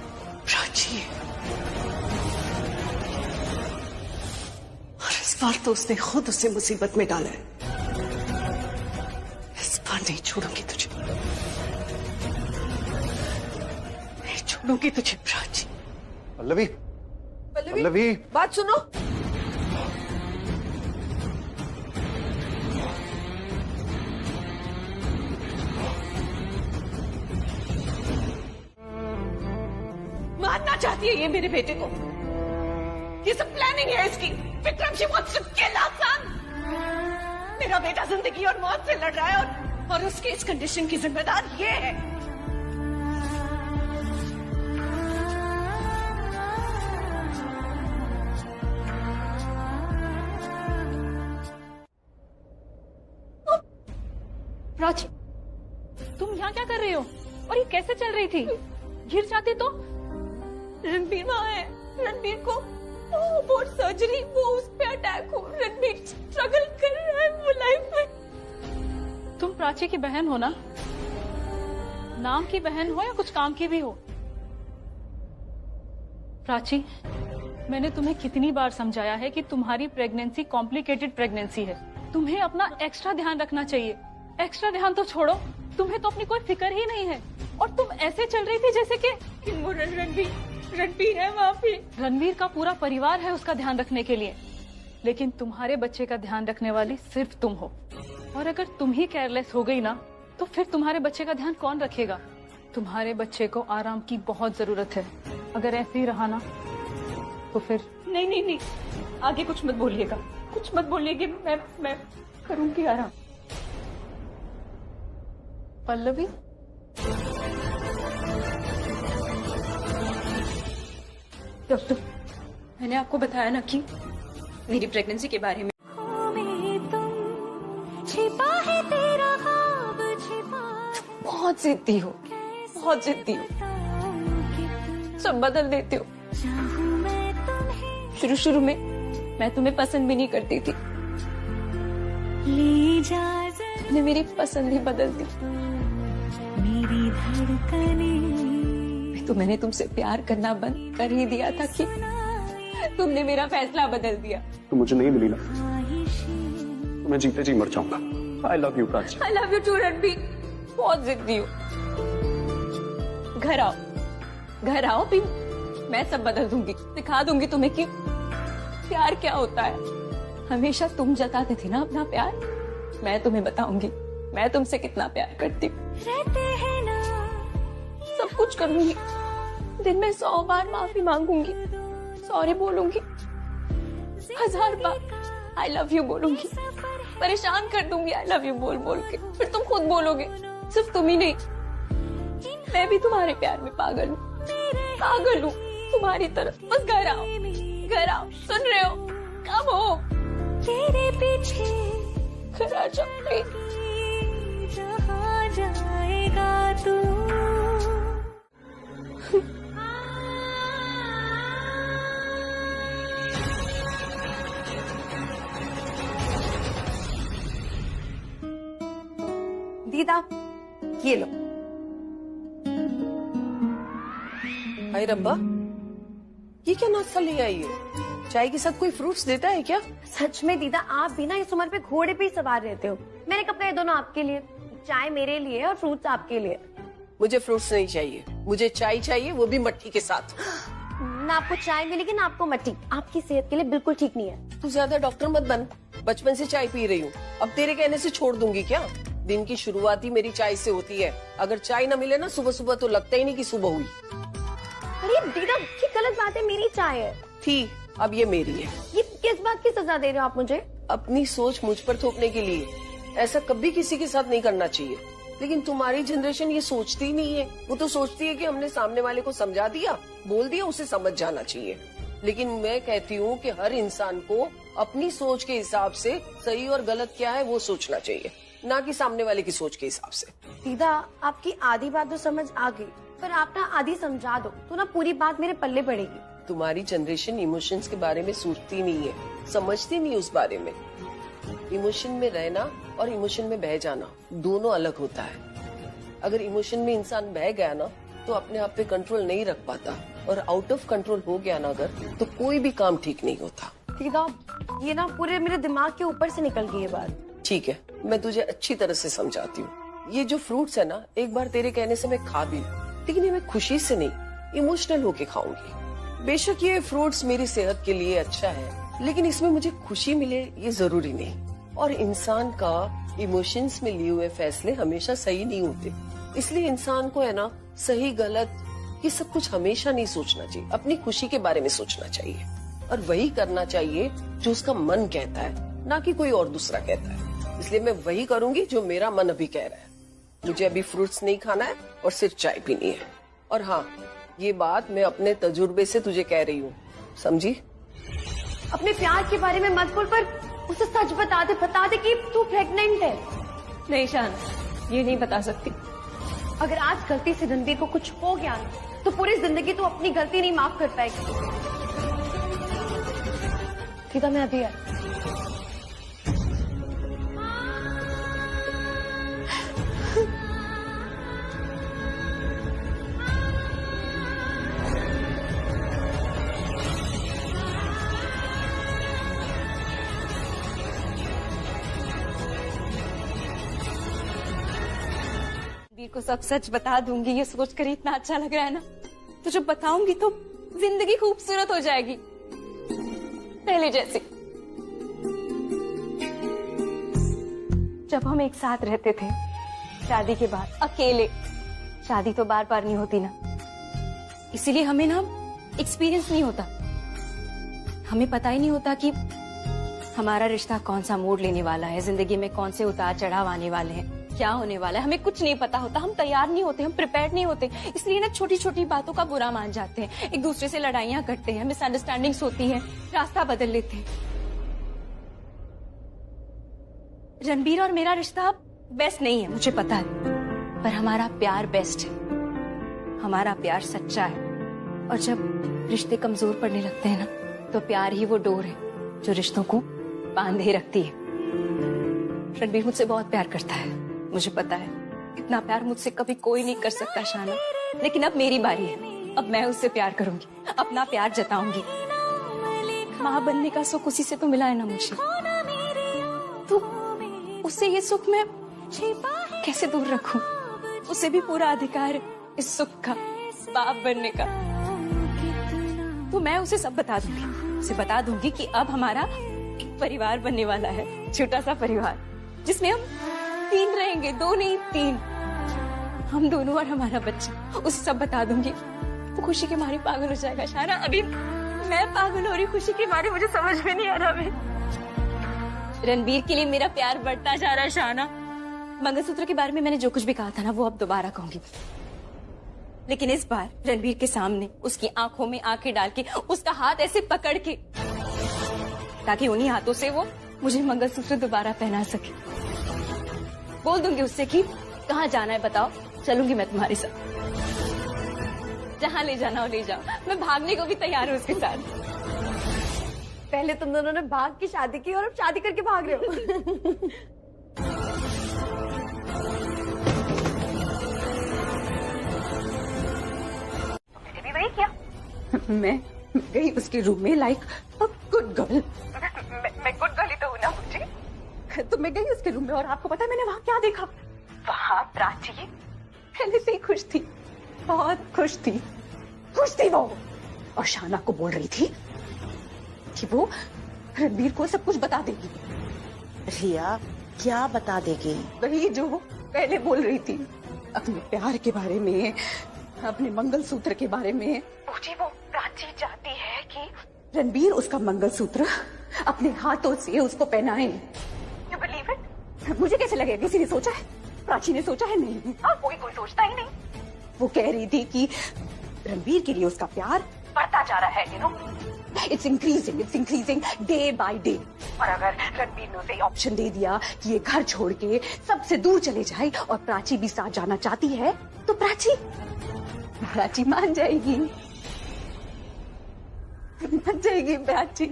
[SPEAKER 11] प्राची है। और इस बार तो उसने खुद उसे मुसीबत में डाला है। इस बार नहीं छोड़ूंगी तुझे, नहीं छोड़ूंगी तुझे प्राची।
[SPEAKER 10] पल्लवी, पल्लवी,
[SPEAKER 11] बात सुनो।
[SPEAKER 1] मारना चाहती है ये मेरे बेटे को। ये सब प्लानिंग है इसकी। Vikram, she wants to kill our son. मेरा बेटा जिंदगी और मौत से लड़ रहा है और उसकी इस कंडीशन की जिम्मेदार ये है।
[SPEAKER 3] प्राची, तुम यहाँ क्या कर रही हो? और ये कैसे चल रही थी? गिर जाती तो?
[SPEAKER 7] रणबीर वहाँ है। रणबीर को वो सर्जरी, वो उस पे अटैक हो। रणबीर स्ट्रगल कर रहा है वो लाइफ में।
[SPEAKER 3] तुम प्राची की बहन हो ना? नाम की बहन हो या कुछ काम की भी हो? प्राची, मैंने तुम्हें कितनी बार समझाया है कि तुम्हारी प्रेगनेंसी कॉम्प्लिकेटेड प्रेगनेंसी है। तुम्हें अपना एक्स्ट्रा ध्यान रखना चाहिए। एक्स्ट्रा ध्यान तो छोड़ो, तुम्हें तो अपनी कोई फिक्र ही नहीं है। और तुम ऐसे चल रही थी जैसे कि रणबीर है वहाँ पे। रणबीर का पूरा परिवार है उसका ध्यान रखने के लिए, लेकिन तुम्हारे बच्चे का ध्यान रखने वाली सिर्फ तुम हो। और अगर तुम ही केयरलेस हो गई ना, तो फिर तुम्हारे बच्चे का ध्यान कौन रखेगा? तुम्हारे बच्चे को आराम की बहुत जरूरत है। अगर ऐसे ही रहा ना तो फिर
[SPEAKER 7] नहीं, आगे कुछ मत बोलिएगा, कुछ मत बोलिएगा। मैं करूंगी आराम।
[SPEAKER 3] पल्लवी,
[SPEAKER 7] डॉक्टर, मैंने आपको बताया ना कि मेरी प्रेगनेंसी के बारे में।
[SPEAKER 12] छिपा है तेरा ख्वाब, छिपा
[SPEAKER 7] बहुत जिद्दी हो, बहुत जिद्दी हो, सब बदल देते हो। शुरू में मैं तुम्हें पसंद भी नहीं करती थी, ने मेरी पसंद ही बदल दी।
[SPEAKER 12] मेरी धड़कनें,
[SPEAKER 7] तो मैंने तुमसे प्यार करना बंद कर ही दिया था कि तुमने मेरा फैसला बदल दिया।
[SPEAKER 4] तो मुझे नहीं मिली ना, तो मैं जीते जी मर जाऊंगा। I love you Prachi.
[SPEAKER 7] I love you too Ranbir. बहुत जिद्दी हो। घर आओ फिर मैं सब बदल दूंगी, सिखा दूंगी तुम्हें कि प्यार क्या होता है। हमेशा तुम जताते थे ना अपना प्यार, मैं तुम्हें बताऊंगी मैं तुमसे कितना प्यार करती हूँ। सब कुछ करूंगी, दिन में 100 बार माफी मांगूंगी, सॉरी बोलूंगी, 1000 बार आई लव यू बोलूंगी, परेशान कर दूंगी आई लव यू बोल बोल के। फिर तुम खुद बोलोगे। सिर्फ तुम ही नहीं, मैं भी तुम्हारे प्यार में पागल हूँ तुम्हारी तरफ। बस घर आओ, सुन रहे हो? कब हो
[SPEAKER 12] तेरे पीछे
[SPEAKER 7] घर आ जाओ।
[SPEAKER 12] जहाँ जाएगा तू।
[SPEAKER 11] दीदा, ये लो। हाय रब्बा, ये क्या नाश्ता ले आई है? चाय के साथ कोई फ्रूट्स देता है क्या?
[SPEAKER 5] सच में दीदा, आप भी ना इस उम्र पे घोड़े पे ही सवार रहते हो। मैंने कब कहा दोनों आपके लिए, चाय मेरे लिए और फ्रूट्स आपके लिए।
[SPEAKER 11] मुझे फ्रूट्स नहीं चाहिए, मुझे चाय चाहिए, वो भी मट्ठी के साथ।
[SPEAKER 5] ना आपको चाय मिलेगी ना आपको मट्टी। आपकी सेहत के लिए बिल्कुल ठीक नहीं है।
[SPEAKER 11] तू ज्यादा डॉक्टर मत बन। बचपन से चाय पी रही हूँ, अब तेरे कहने से छोड़ दूंगी क्या? दिन की शुरुआत ही मेरी चाय से होती है। अगर चाय ना मिले ना सुबह सुबह तो लगता ही नहीं कि सुबह हुई।
[SPEAKER 5] अरे दीदा, ये गलत बात है, मेरी चाय है।
[SPEAKER 11] थी, अब ये मेरी है।
[SPEAKER 5] ये किस बात की सजा दे रहे हो आप मुझे?
[SPEAKER 11] अपनी सोच मुझ पर थोपने के लिए। ऐसा कभी किसी के साथ नहीं करना चाहिए, लेकिन तुम्हारी जनरेशन ये सोचती ही नहीं है। वो तो सोचती है कि हमने सामने वाले को समझा दिया, बोल दिया, उसे समझ जाना चाहिए। लेकिन मैं कहती हूँ कि हर इंसान को
[SPEAKER 14] अपनी सोच के हिसाब से सही और गलत क्या है वो सोचना चाहिए, ना कि सामने वाले की सोच के हिसाब से।
[SPEAKER 5] दीदा आपकी आधी बात तो समझ आ गई, पर आप ना आधी समझा दो तो ना पूरी बात मेरे पल्ले पड़ेगी।
[SPEAKER 14] तुम्हारी जनरेशन इमोशंस के बारे में सोचती नहीं है, समझती नहीं उस बारे में। इमोशन में रहना और इमोशन में बह जाना दोनों अलग होता है। अगर इमोशन में इंसान बह गया ना तो अपने आप पे कंट्रोल नहीं रख पाता, और आउट ऑफ कंट्रोल हो गया ना अगर, तो कोई भी काम ठीक नहीं होता।
[SPEAKER 5] दीदा ये ना पूरे मेरे दिमाग के ऊपर से निकल गई ये बात।
[SPEAKER 14] ठीक है, मैं तुझे अच्छी तरह से समझाती हूँ। ये जो फ्रूट्स है ना, एक बार तेरे कहने से मैं खा भी, लेकिन ये मैं खुशी से नहीं, इमोशनल होके खाऊंगी। बेशक ये फ्रूट्स मेरी सेहत के लिए अच्छा है, लेकिन इसमें मुझे खुशी मिले ये जरूरी नहीं। और इंसान का इमोशंस में लिए हुए फैसले हमेशा सही नहीं होते, इसलिए इंसान को है ना सही गलत ये सब कुछ हमेशा नहीं सोचना चाहिए। अपनी खुशी के बारे में सोचना चाहिए और वही करना चाहिए जो उसका मन कहता है, ना कि कोई और दूसरा कहता है। इसलिए मैं वही करूंगी जो मेरा मन अभी कह रहा है। मुझे अभी फ्रूट्स नहीं खाना है और सिर्फ चाय पीनी है। और हाँ, ये बात मैं अपने तजुर्बे से तुझे कह रही हूँ, समझी?
[SPEAKER 5] अपने प्यार के बारे में मत बोल, पर उसे सच बता दे कि तू प्रेग्नेंट है।
[SPEAKER 7] नहीं शान, ये नहीं बता सकती।
[SPEAKER 5] अगर आज गलती से रणबीर को कुछ हो गया तो पूरी जिंदगी तू अपनी गलती नहीं माफ कर पाएगी। सीधा मैं अभी
[SPEAKER 7] वीर को सब सच बता दूंगी, ये सोचकर इतना अच्छा लग रहा है ना। तो जब बताऊंगी तो जिंदगी खूबसूरत हो जाएगी, पहले जैसी। जब हम एक साथ रहते थे शादी के बाद अकेले, शादी तो बार बार नहीं होती ना, इसीलिए हमें ना एक्सपीरियंस नहीं होता। हमें पता ही नहीं होता कि हमारा रिश्ता कौन सा मोड़ लेने वाला है, जिंदगी में कौन से उतार चढ़ाव आने वाले हैं, क्या होने वाला है, हमें कुछ नहीं पता होता। हम तैयार नहीं होते, हम प्रिपेयर्ड नहीं होते, इसलिए ना छोटी छोटी बातों का बुरा मान जाते हैं, एक दूसरे से लड़ाइयां करते हैं, मिसअंडरस्टैंडिंग्स होती हैं, रास्ता बदल लेते हैं। रणबीर और मेरा रिश्ता बेस्ट नहीं है, मुझे पता है, पर हमारा प्यार बेस्ट है। हमारा प्यार सच्चा है, और जब रिश्ते कमजोर पड़ने लगते हैं ना, तो प्यार ही वो डोर है जो रिश्तों को बांधे रखती है। रणबीर मुझसे बहुत प्यार करता है, मुझे पता है। इतना प्यार मुझसे कभी कोई नहीं कर सकता शाना, लेकिन अब मेरी बारी है, अब मैं उससे प्यार करूंगी, अपना प्यार जताऊंगी। माँ बनने का सुख उसी से तो मिला है ना मुझे, तो उससे ये सुख मैं कैसे दूर रखूं? उसे भी पूरा अधिकार है इस सुख का, बाप बनने का। तो मैं उसे सब बता दूंगी, उसे बता दूंगी कि अब हमारा एक परिवार बनने वाला है, छोटा सा परिवार, जिसमें हम 3 रहेंगे, 2 नहीं 3, हम दोनों और हमारा बच्चा। उसे सब बता दूंगी, वो खुशी के मारे पागल हो जाएगा शाना। अभी मैं पागल हो रही खुशी के मारे, मुझे समझ में नहीं आ रहा। मैं रणबीर के लिए मेरा प्यार बढ़ता जा रहा है शाना। मंगलसूत्र के बारे में मैंने जो कुछ भी कहा था ना, वो अब दोबारा कहूंगी, लेकिन इस बार रणबीर के सामने, उसकी आंखों में आंखें डाल के, उसका हाथ ऐसे पकड़ के, ताकि उन्हीं हाथों से वो मुझे मंगलसूत्र दोबारा पहना सके। बोल दूंगी उससे कि कहाँ जाना है बताओ, चलूंगी मैं तुम्हारे साथ, जहाँ ले जाना हो ले जाओ, मैं भागने को भी तैयार हूँ उसके साथ।
[SPEAKER 5] पहले तुम दोनों ने भाग की शादी की और अब शादी करके भाग रहे हो।
[SPEAKER 3] तुमने भी वही किया? मैं गई उसके रूम में लाइक गुड गर्ल। मैं गुड गर्ल ही तो हूँ ना मुझे। तो मैं गई उसके रूम में और आपको पता है मैंने वहाँ क्या देखा? वहाँ प्राची पहले से ही खुश थी, बहुत खुश थी वो, और शाना को बोल रही थी कि वो रणबीर को सब कुछ बता देगी।
[SPEAKER 2] रिया क्या बता देगी?
[SPEAKER 3] वही जो पहले बोल रही थी, अपने प्यार के बारे में, अपने मंगलसूत्र के बारे में। मुझे वो प्राची चाहती है कि रणबीर उसका मंगलसूत्र अपने हाथों से उसको पहनाए। You believe it? मुझे कैसे लगेगा? किसी ने सोचा है? प्राची ने सोचा है? नहीं, कोई सोचता ही नहीं। वो कह रही थी कि रणबीर के लिए उसका प्यार बढ़ता जा रहा है, you know it's increasing day by day. और अगर रणबीर ने उसे ऑप्शन दे दिया कि ये घर छोड़ के सबसे दूर चले जाए और प्राची भी साथ जाना चाहती है, तो प्राची मान जाएगी प्राची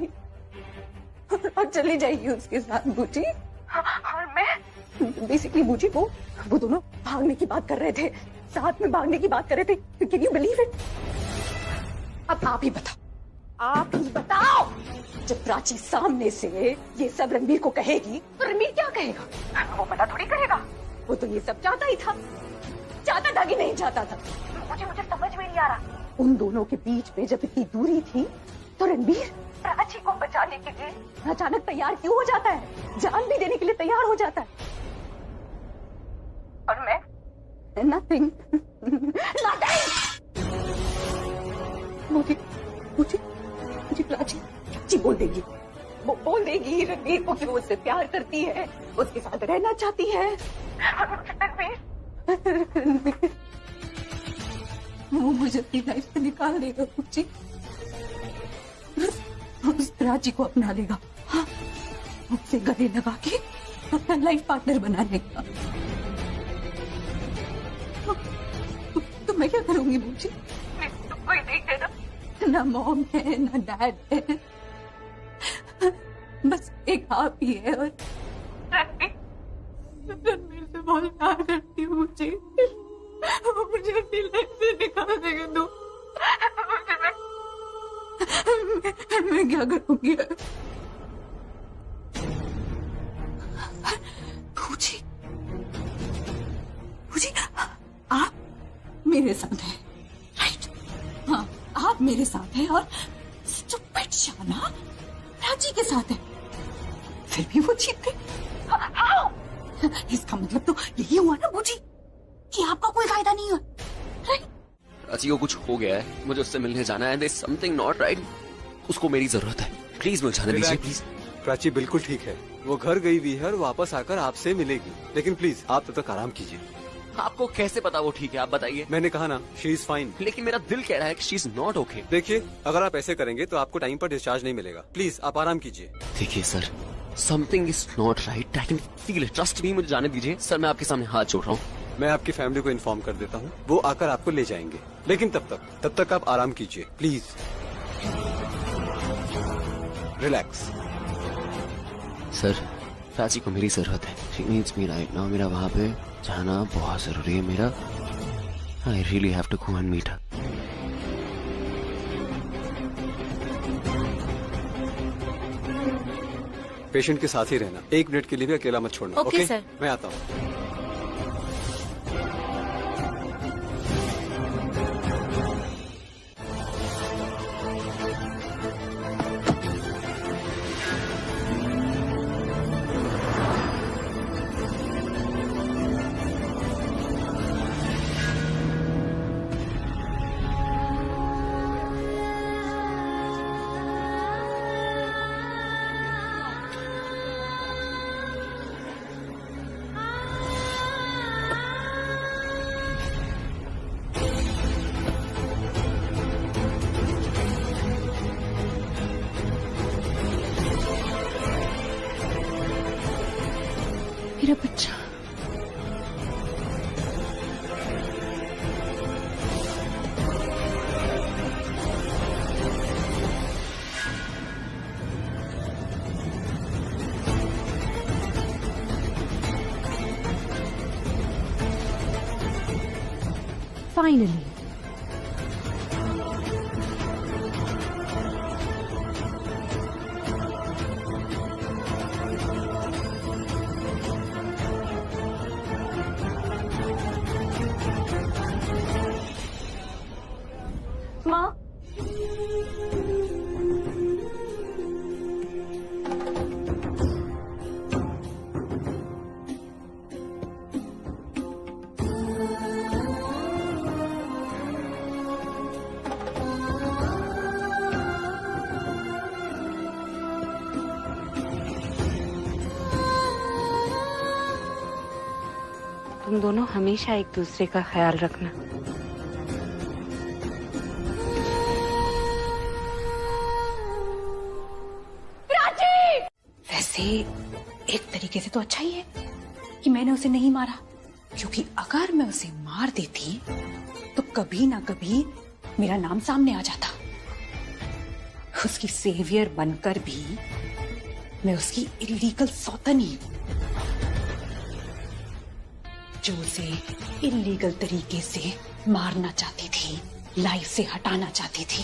[SPEAKER 3] और चली जाएगी उसके साथ बूची। और मैं बेसिकली बूची वो दोनों भागने की बात कर रहे थे, साथ में भागने की बात कर रहे थे। Can you believe it? अब आप ही बताओ जब प्राची सामने से ये सब रणबीर को कहेगी तो रणबीर क्या कहेगा? वो मना थोड़ी करेगा, वो तो ये सब चाहता ही था। चाहता था कि नहीं चाहता था? मुझे समझ में नहीं आ रहा। उन दोनों के बीच में जब इतनी दूरी थी तो रणबीर प्राची को बचाने के लिए अचानक तैयार क्यों हो जाता है? जान भी देने के लिए तैयार हो जाता है। और मैं नथिंग मुझे प्राची बोल देगी, वो बोल देगी रणबीर को कि वो उससे प्यार करती है, उसके साथ रहना चाहती है। वो मुझे अपनी लाइफ से निकाल देगा बूची, उस प्राची को अपना लेगा, हाँ, उससे गले लगा के अपना लाइफ पार्टनर बना लेगा। तो मैं क्या करूंगी बूची? कोई नहीं है ना मॉम है ना डैड है, बस एक आप ही है। और रणबीर से बहुत प्यार करती हूँ मुझे अपनी लाइफ से निकाल देगा दो। मैं क्या करूंगी? पूछी आप मेरे साथ हैं, राइट? हाँ, आप मेरे साथ हैं और स्टूपिड शाना प्राची के साथ है, फिर भी वो जीत गई। इसका मतलब तो यही हुआ ना बूजी कि आपका कोई फायदा नहीं हुआ, राइट?
[SPEAKER 4] प्राची को कुछ हो गया है, मुझे उससे मिलने जाना है। There's something not right. उसको मेरी जरूरत है, प्लीज मुझे जाने दीजिए प्लीज।
[SPEAKER 15] प्राची बिल्कुल ठीक है, वो घर गई हुई है और वापस आकर आपसे मिलेगी, लेकिन प्लीज आप तब तक आराम कीजिए।
[SPEAKER 4] आपको कैसे पता वो ठीक है, आप बताइए।
[SPEAKER 15] मैंने कहा ना शी इज फाइन।
[SPEAKER 4] लेकिन मेरा दिल कह रहा है कि शी इज नॉट ओके।
[SPEAKER 15] देखिए, अगर आप ऐसे करेंगे तो आपको टाइम पर डिस्चार्ज नहीं मिलेगा, प्लीज आप आराम कीजिए।
[SPEAKER 4] देखिए sir, something is not right, I can feel it, trust me, मुझे जाने दीजिए सर, मैं आपके सामने हाथ जोड़ रहा हूँ।
[SPEAKER 15] मैं आपकी फैमिली को इन्फॉर्म कर देता हूँ, वो आकर आपको ले जाएंगे, लेकिन तब तक आप आराम कीजिए प्लीज, रिलैक्स।
[SPEAKER 4] सर, प्राची को मेरी जरूरत है, she needs me right now. मेरा वहाँ पे जाना बहुत जरूरी है, मेरा I really have to go and meet her.
[SPEAKER 15] Patient के साथ ही रहना, 1 मिनट के लिए भी अकेला मत छोड़ना।
[SPEAKER 5] Okay sir.
[SPEAKER 15] मैं आता हूँ।
[SPEAKER 3] मेरा बच्चा, फाइनली माँ,
[SPEAKER 16] तुम दोनों हमेशा एक दूसरे का ख्याल रखना।
[SPEAKER 3] एक तरीके से तो अच्छा ही है कि मैंने उसे नहीं मारा, क्योंकि अगर मैं उसे मार देती तो कभी ना कभी मेरा नाम सामने आ जाता। उसकी सेवियर बनकर भी मैं उसकी इलीगल सौतनी हूं, जो उसे इलीगल तरीके से मारना चाहती थी, लाइफ से हटाना चाहती थी।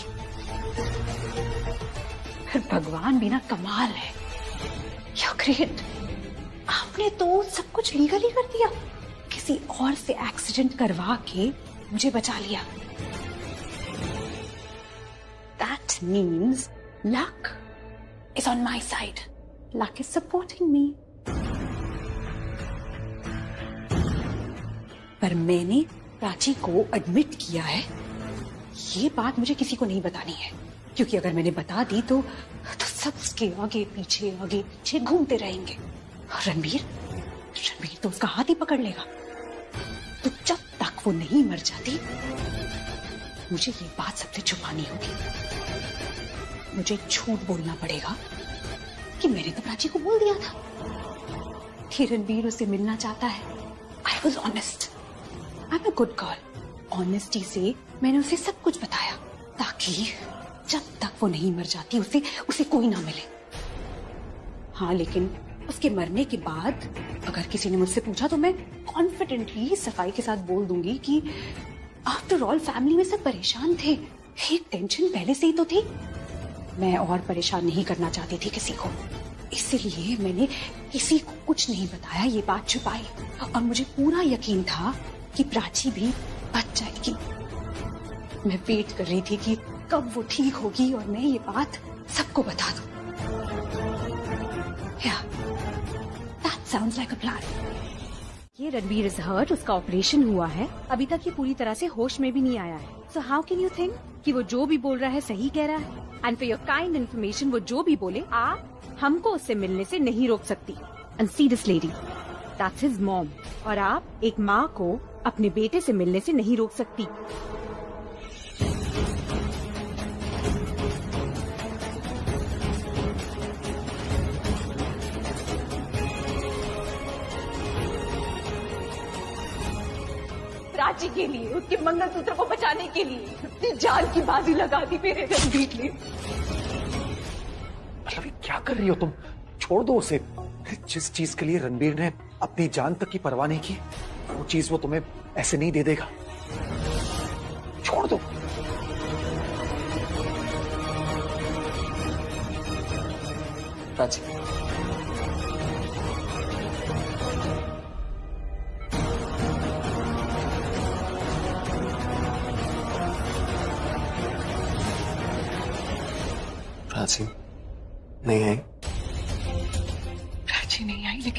[SPEAKER 3] फिर भगवान भी ना कमाल है। क्या ग्रेट, आपने तो सब कुछ लीगली कर दिया, किसी और से एक्सीडेंट करवा के मुझे बचा लिया। That means luck is on my side. Luck is supporting me. पर मैंने प्राची को एडमिट किया है, ये बात मुझे किसी को नहीं बतानी है, क्योंकि अगर मैंने बता दी तो सब उसके आगे पीछे घूमते रहेंगे। रणबीर तो उसका हाथ ही पकड़ लेगा। तो जब तक वो नहीं मर जाती मुझे ये बात सबसे छुपानी होगी। मुझे झूठ बोलना पड़ेगा कि मैंने तो प्राची को बोल दिया था कि रणबीर उससे मिलना चाहता है। I was honest, I am a good girl. Honesty से मैंने उसे सब कुछ बताया ताकि जब तक वो नहीं मर जाती उसे कोई ना मिले। हाँ, लेकिन उसके मरने के बाद अगर किसी ने मुझसे पूछा तो मैं कॉन्फिडेंटली सफाई के साथ बोल दूंगी कि आफ्टर ऑल फैमिली में सब परेशान थे, एक टेंशन पहले से ही तो थी। मैं और परेशान नहीं करना चाहती थी किसी को, इसलिए मैंने किसी को कुछ नहीं बताया, ये बात छुपाई। और मुझे पूरा यकीन था कि प्राची भी बच जाएगी। मैं वेट कर रही थी कि कब वो ठीक होगी और मैं ये बात सबको बता दूं। Yeah, that sounds like a plan.
[SPEAKER 16] ये रणबीर इज हर्ट, उसका ऑपरेशन हुआ है, अभी तक ये पूरी तरह से होश में भी नहीं आया है। So how can you think कि वो जो भी बोल रहा है सही कह रहा है? And for your kind information, वो जो भी बोले आप हमको उससे मिलने से नहीं रोक सकती। And see this lady, that's his mom. और आप एक माँ को अपने बेटे से मिलने से नहीं रोक सकती।
[SPEAKER 1] प्राची के लिए, उसके मंगलसूत्र को बचाने के लिए अपनी जान की बाजी लगा दी मेरे रणबीर ने।
[SPEAKER 17] मतलब क्या कर रही हो तुम? छोड़ दो उसे। जिस चीज के लिए रणबीर ने अपनी जान तक की परवाह नहीं की, वो चीज वो तुम्हें ऐसे नहीं दे देगा। छोड़ दो।
[SPEAKER 4] प्राची, प्राची नहीं आई।
[SPEAKER 11] प्राची नहीं आई,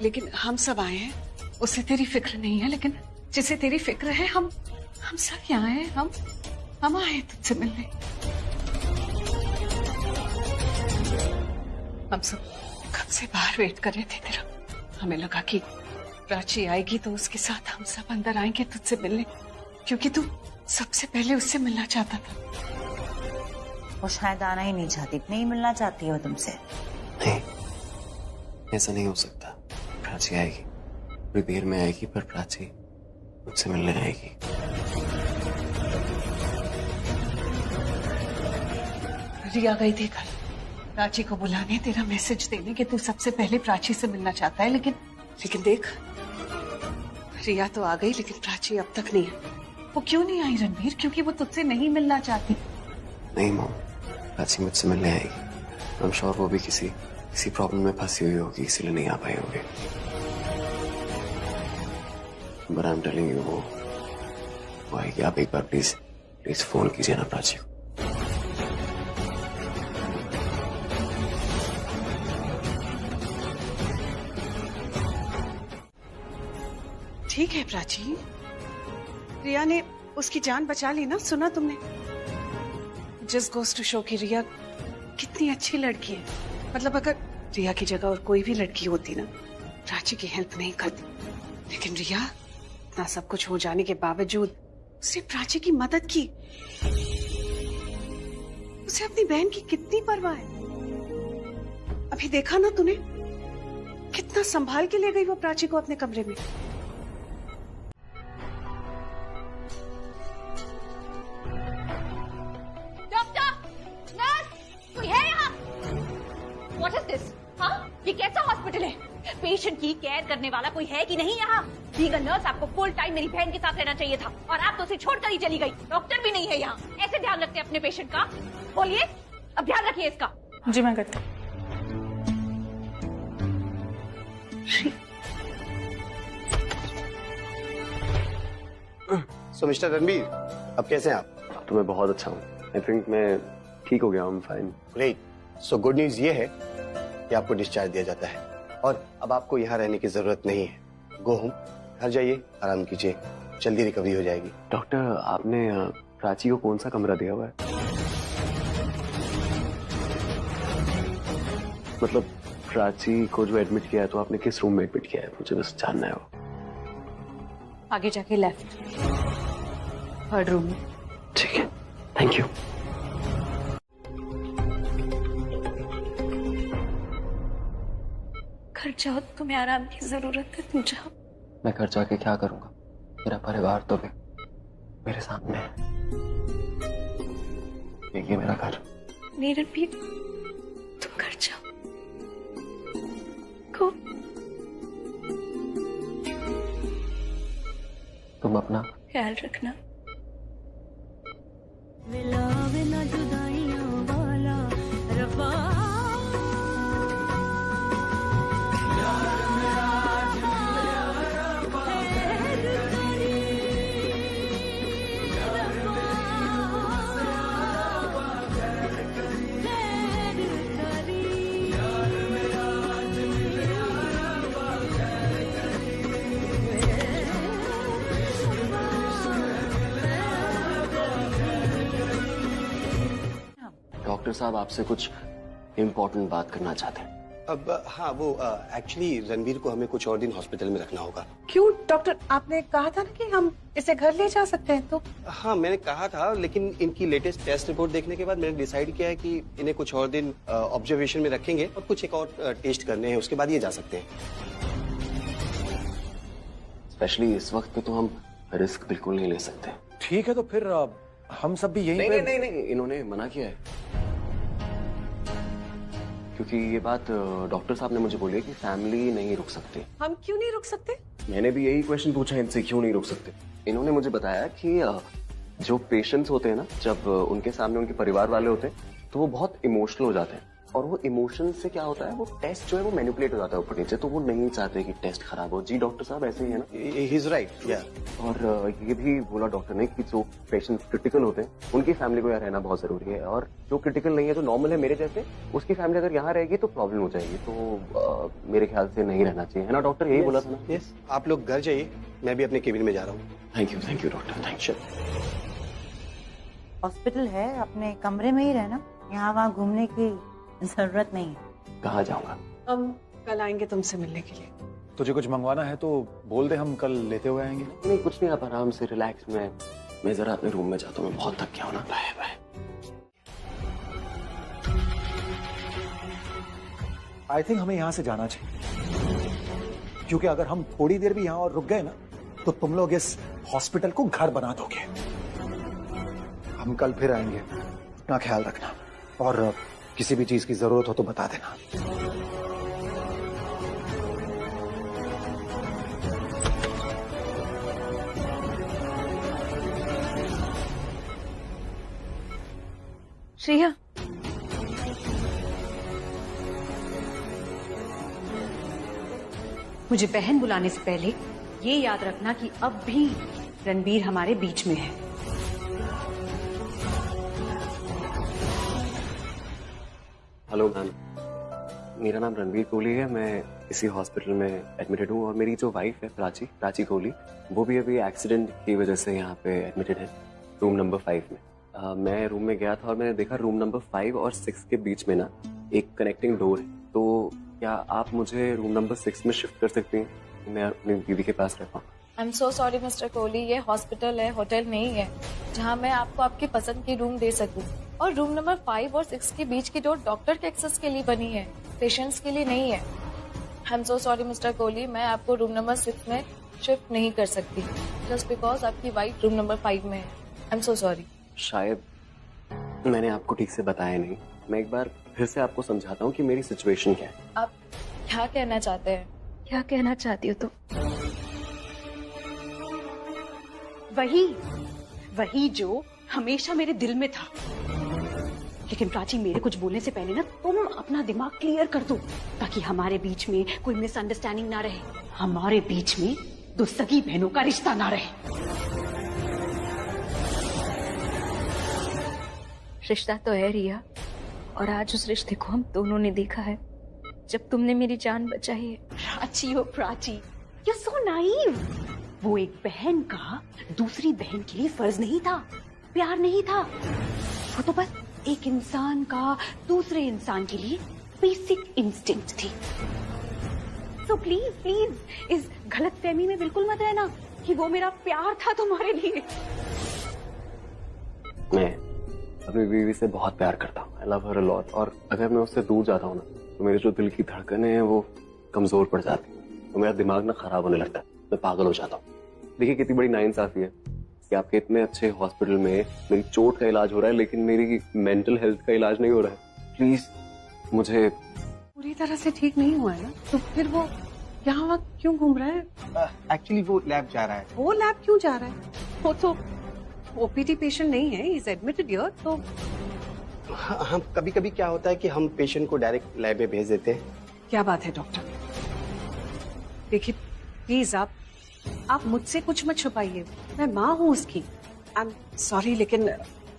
[SPEAKER 11] लेकिन हम सब आए हैं। उसे तेरी फिक्र नहीं है, लेकिन जिसे तेरी फिक्र है हम सब यहाँ हैं। हम आए तुझसे मिलने। हम सब कब से बाहर वेट कर रहे थे तेरा। हमें लगा कि प्राची आएगी तो उसके साथ हम सब अंदर आएंगे तुझसे मिलने, क्योंकि तू सबसे पहले उससे मिलना चाहता था।
[SPEAKER 2] वो शायद आना ही नहीं चाहती, नहीं मिलना चाहती हो तुमसे।
[SPEAKER 4] नहीं, ऐसा नहीं हो सकता। प्राची आएगी, थोड़ी देर में आएगी, पर प्राची मुझसे मिलने आएगी।
[SPEAKER 11] रिया गई थी कल प्राची को बुलाने, तेरा मैसेज देने कि तू सबसे पहले प्राची से मिलना चाहता है, लेकिन देख, रिया तो आ गई लेकिन प्राची अब तक नहीं है। वो क्यों नहीं आई रणबीर? क्योंकि वो तुझसे नहीं मिलना चाहती।
[SPEAKER 4] नहीं मॉम, प्राची मुझसे मिलने आएगी। आई एम श्योर वो भी किसी प्रॉब्लम में फंसी हुई होगी, इसीलिए नहीं आ पाई होगी। But I am telling you, वो आएगी। आप एक बार प्लीज फोन कीजिए ना प्राची को।
[SPEAKER 11] ठीक है प्राची, रिया ने उसकी जान बचा ली ना, सुना तुमने? जस्ट गोज टू शो कि रिया कितनी अच्छी लड़की है। मतलब अगर रिया की जगह और कोई भी लड़की होती ना, प्राची की हेल्प नहीं करती, लेकिन रिया इतना सब कुछ हो जाने के बावजूद उसने प्राची की मदद की। उसे अपनी बहन की कितनी परवाह है। अभी देखा ना तूने, कितना संभाल के ले गई वो प्राची को अपने कमरे में।
[SPEAKER 1] डॉक्टर, नर्स, कोई है यहाँ? What is this? हाँ, ये कैसा हॉस्पिटल है? पेशेंट की केयर करने वाला कोई है कि नहीं यहाँ? बीइंग अ नर्स आपको फुल टाइम मेरी बहन के साथ रहना चाहिए था, और आप तो उसे छोड़कर ही चली गई। डॉक्टर भी नहीं है यहाँ, ऐसे ध्यान रखते हैं अपने पेशेंट का? बोलिए, अब ध्यान रखिए इसका।
[SPEAKER 11] जी मैं करती हूँ।
[SPEAKER 10] सो मिस्टर रणबीर, अब कैसे हैं आप?
[SPEAKER 4] तो मैं बहुत अच्छा हूँ। आई थिंक मैं ठीक हो गया हूँ। Fine.
[SPEAKER 10] Great. So good news ये है कि आपको डिस्चार्ज दिया जाता है और अब आपको यहाँ रहने की जरूरत नहीं है। गो होम, घर जाइए, आराम कीजिए, जल्दी रिकवरी हो जाएगी।
[SPEAKER 4] डॉक्टर, आपने प्राची को कौन सा कमरा दिया हुआ है? मतलब प्राची को जो एडमिट किया है तो आपने किस रूम में एडमिट किया है? मुझे बस जानना है वो।
[SPEAKER 3] आगे जाके लेफ्ट, थर्ड रूम में।
[SPEAKER 4] ठीक है, थैंक यू।
[SPEAKER 5] घर जाओ, तुम्हें आराम की जरूरत है, तुम जाओ।
[SPEAKER 4] मैं घर जाके क्या करूंगा? मेरा परिवार तो भी मेरे सामने है। ये मेरा घर।
[SPEAKER 5] नहीं रणबीर, तुम घर जाओ। को
[SPEAKER 4] तुम अपना
[SPEAKER 5] ख्याल रखना।
[SPEAKER 12] मिला बिना जुदाइयों वाला रब्बा।
[SPEAKER 4] डॉक्टर साहब आपसे कुछ इम्पोर्टेंट बात करना चाहते हैं।
[SPEAKER 10] अब हाँ, वो एक्चुअली रणबीर को हमें कुछ और दिन हॉस्पिटल में रखना होगा।
[SPEAKER 11] क्यों डॉक्टर, आपने कहा था ना कि हम इसे घर ले जा सकते हैं। तो
[SPEAKER 10] हाँ, मैंने कहा था, लेकिन इनकी लेटेस्ट टेस्ट रिपोर्ट देखने के बाद मैंने डिसाइड किया है कि इन्हें कुछ और दिन ऑब्जर्वेशन में रखेंगे और कुछ एक और टेस्ट करने हैं, उसके बाद ये जा सकते हैं।
[SPEAKER 4] स्पेशली इस वक्त पे तो हम रिस्क बिल्कुल नहीं ले सकते।
[SPEAKER 17] ठीक है, तो फिर हम सब भी यहीं
[SPEAKER 4] नहीं,
[SPEAKER 17] पे...
[SPEAKER 4] नहीं, इन्होंने मना किया है, क्योंकि ये बात डॉक्टर साहब ने मुझे बोली है कि फैमिली नहीं रुक सकते।
[SPEAKER 11] हम क्यों नहीं रुक सकते?
[SPEAKER 4] मैंने भी यही क्वेश्चन पूछा इनसे, क्यों नहीं रुक सकते। इन्होंने मुझे बताया कि जो पेशेंट्स होते हैं ना, जब उनके सामने उनके परिवार वाले होते हैं तो वो बहुत इमोशनल हो जाते हैं, और वो इमोशन से क्या होता है, वो टेस्ट जो है वो मैनिपुलेट हो जाता है ऊपर नीचे, तो वो नहीं चाहते कि टेस्ट खराब हो। जी डॉक्टर साहब, ऐसे ही है ना?
[SPEAKER 10] ही इज राइट, या।
[SPEAKER 4] और ये भी बोला डॉक्टर ने कि जो पेशेंट क्रिटिकल होते हैं उनकी फैमिली को यहाँ रहना बहुत जरूरी है, और जो क्रिटिकल नहीं है, जो नॉर्मल है मेरे जैसे, उसकी फैमिली अगर यहाँ रहेगी तो प्रॉब्लम हो जाएगी। तो मेरे ख्याल से नहीं रहना चाहिए, है ना डॉक्टर? यही बोला था ना?
[SPEAKER 10] यस, आप लोग घर जाइए, मैं भी अपने केबिन में जा रहा हूँ।
[SPEAKER 4] Thank you doctor, thank you.
[SPEAKER 2] Hospital है, अपने कमरे में ही रहना, यहाँ वहाँ घूमने की जरूरत नहीं है।
[SPEAKER 4] कहाँ जाऊंगा?
[SPEAKER 11] हम कल आएंगे तुमसे मिलने के लिए।
[SPEAKER 17] तुझे कुछ मंगवाना है तो बोल दे, हम कल लेते हुए आएंगे।
[SPEAKER 4] नहीं, कुछ नहीं, आप आराम से रिलैक्स। मैं जरा अपने रूम में जाता हूँ, मैं बहुत थक गया हूँ ना। Bye bye.
[SPEAKER 17] आई थिंक हमें यहाँ से जाना चाहिए, क्योंकि अगर हम थोड़ी देर भी यहाँ और रुक गए ना तो तुम लोग इस हॉस्पिटल को घर बना दोगे। हम कल फिर आएंगे, अपना ख्याल रखना, और किसी भी चीज की जरूरत हो तो बता देना।
[SPEAKER 3] श्रेया, मुझे बहन बुलाने से पहले ये याद रखना कि अब भी रणबीर हमारे बीच में है।
[SPEAKER 4] हेलो मैम, मेरा नाम रणबीर कोहली है। मैं इसी हॉस्पिटल में एडमिटेड हूँ, और मेरी जो वाइफ है प्राची कोहली, वो भी अभी एक्सीडेंट की वजह से यहाँ पे एडमिटेड है, रूम नंबर 5 में। मैं रूम में गया था और मैंने देखा रूम नंबर 5 और 6 के बीच में ना एक कनेक्टिंग डोर है। तो क्या आप मुझे रूम नंबर 6 में शिफ्ट कर सकती हैं? मैं अपनी दीदी के पास रह पाऊँ।
[SPEAKER 5] I am so sorry mister Kohli, ये हॉस्पिटल है, होटल नहीं है जहाँ मैं आपको आपकी पसंद की रूम दे सकूं। और रूम नंबर 5 और 6 के बीच की डोर डॉक्टर के एक्सेस के लिए बनी है, पेशेंट्स के लिए नहीं है।
[SPEAKER 18] I am so sorry mister Kohli, मैं आपको रूम नंबर 6 में शिफ्ट नहीं कर सकती जस्ट बिकॉज आपकी वाइफ रूम नंबर 5 में है। I am so sorry.
[SPEAKER 4] शायद मैंने आपको ठीक से बताया नहीं। मैं एक बार फिर से आपको समझाता हूँ कि मेरी सिचुएशन क्या है।
[SPEAKER 18] आप क्या कहना चाहते हैं?
[SPEAKER 16] क्या कहना चाहती हो तुम? वही जो हमेशा मेरे दिल में था। लेकिन प्राची, मेरे कुछ बोलने से पहले ना तुम अपना दिमाग क्लियर कर दो, ताकि हमारे बीच में कोई मिसअंडरस्टैंडिंग ना रहे, हमारे बीच में दो सगी बहनों का रिश्ता ना रहे।
[SPEAKER 7] रिश्ता तो है रिया, और आज उस रिश्ते को हम दोनों ने देखा है जब तुमने मेरी जान बचाई है।
[SPEAKER 16] प्राची, ओ प्राची, यू सो नाइव। वो एक बहन का दूसरी बहन के लिए फर्ज नहीं था, प्यार नहीं था। वो तो बस एक इंसान का दूसरे इंसान के लिए बेसिक इंस्टिंक्ट थी। सो प्लीज प्लीज इस गलतफहमी में बिल्कुल मत रहना कि वो मेरा प्यार था तुम्हारे लिए।
[SPEAKER 4] मैं अपनी बीवी से बहुत प्यार करता हूँ। I love her a lot. और अगर मैं उससे दूर जाता हूँ ना, तो मेरे जो दिल की धड़कनें हैं वो कमजोर पड़ जाती है, तो मेरा दिमाग ना खराब होने लगता है, मैं पागल हो जाता हूँ। देखिए कितनी बड़ी नाइंसाफी है कि आपके इतने अच्छे हॉस्पिटल में मेरी चोट का इलाज हो रहा है, लेकिन मेरी मेंटल हेल्थ का इलाज नहीं हो रहा है। प्लीज मुझे।
[SPEAKER 11] पूरी तरह से ठीक नहीं हुआ है ना, तो फिर वो यहाँ वहाँ क्यों घूम रहा है?
[SPEAKER 10] एक्चुअली वो लैब जा रहा है।
[SPEAKER 11] वो लैब क्यों जा रहा है? वो तो ओपीडी पेशेंट नहीं है, इज एडमिटेड हियर। तो
[SPEAKER 10] हम कभी कभी क्या होता है कि हम पेशेंट को डायरेक्ट लैब में भेज देते हैं।
[SPEAKER 11] क्या बात है डॉक्टर? देखिए प्लीज आप मुझसे कुछ मत छुपाइए, मैं माँ हूँ उसकी। आई एम सॉरी, लेकिन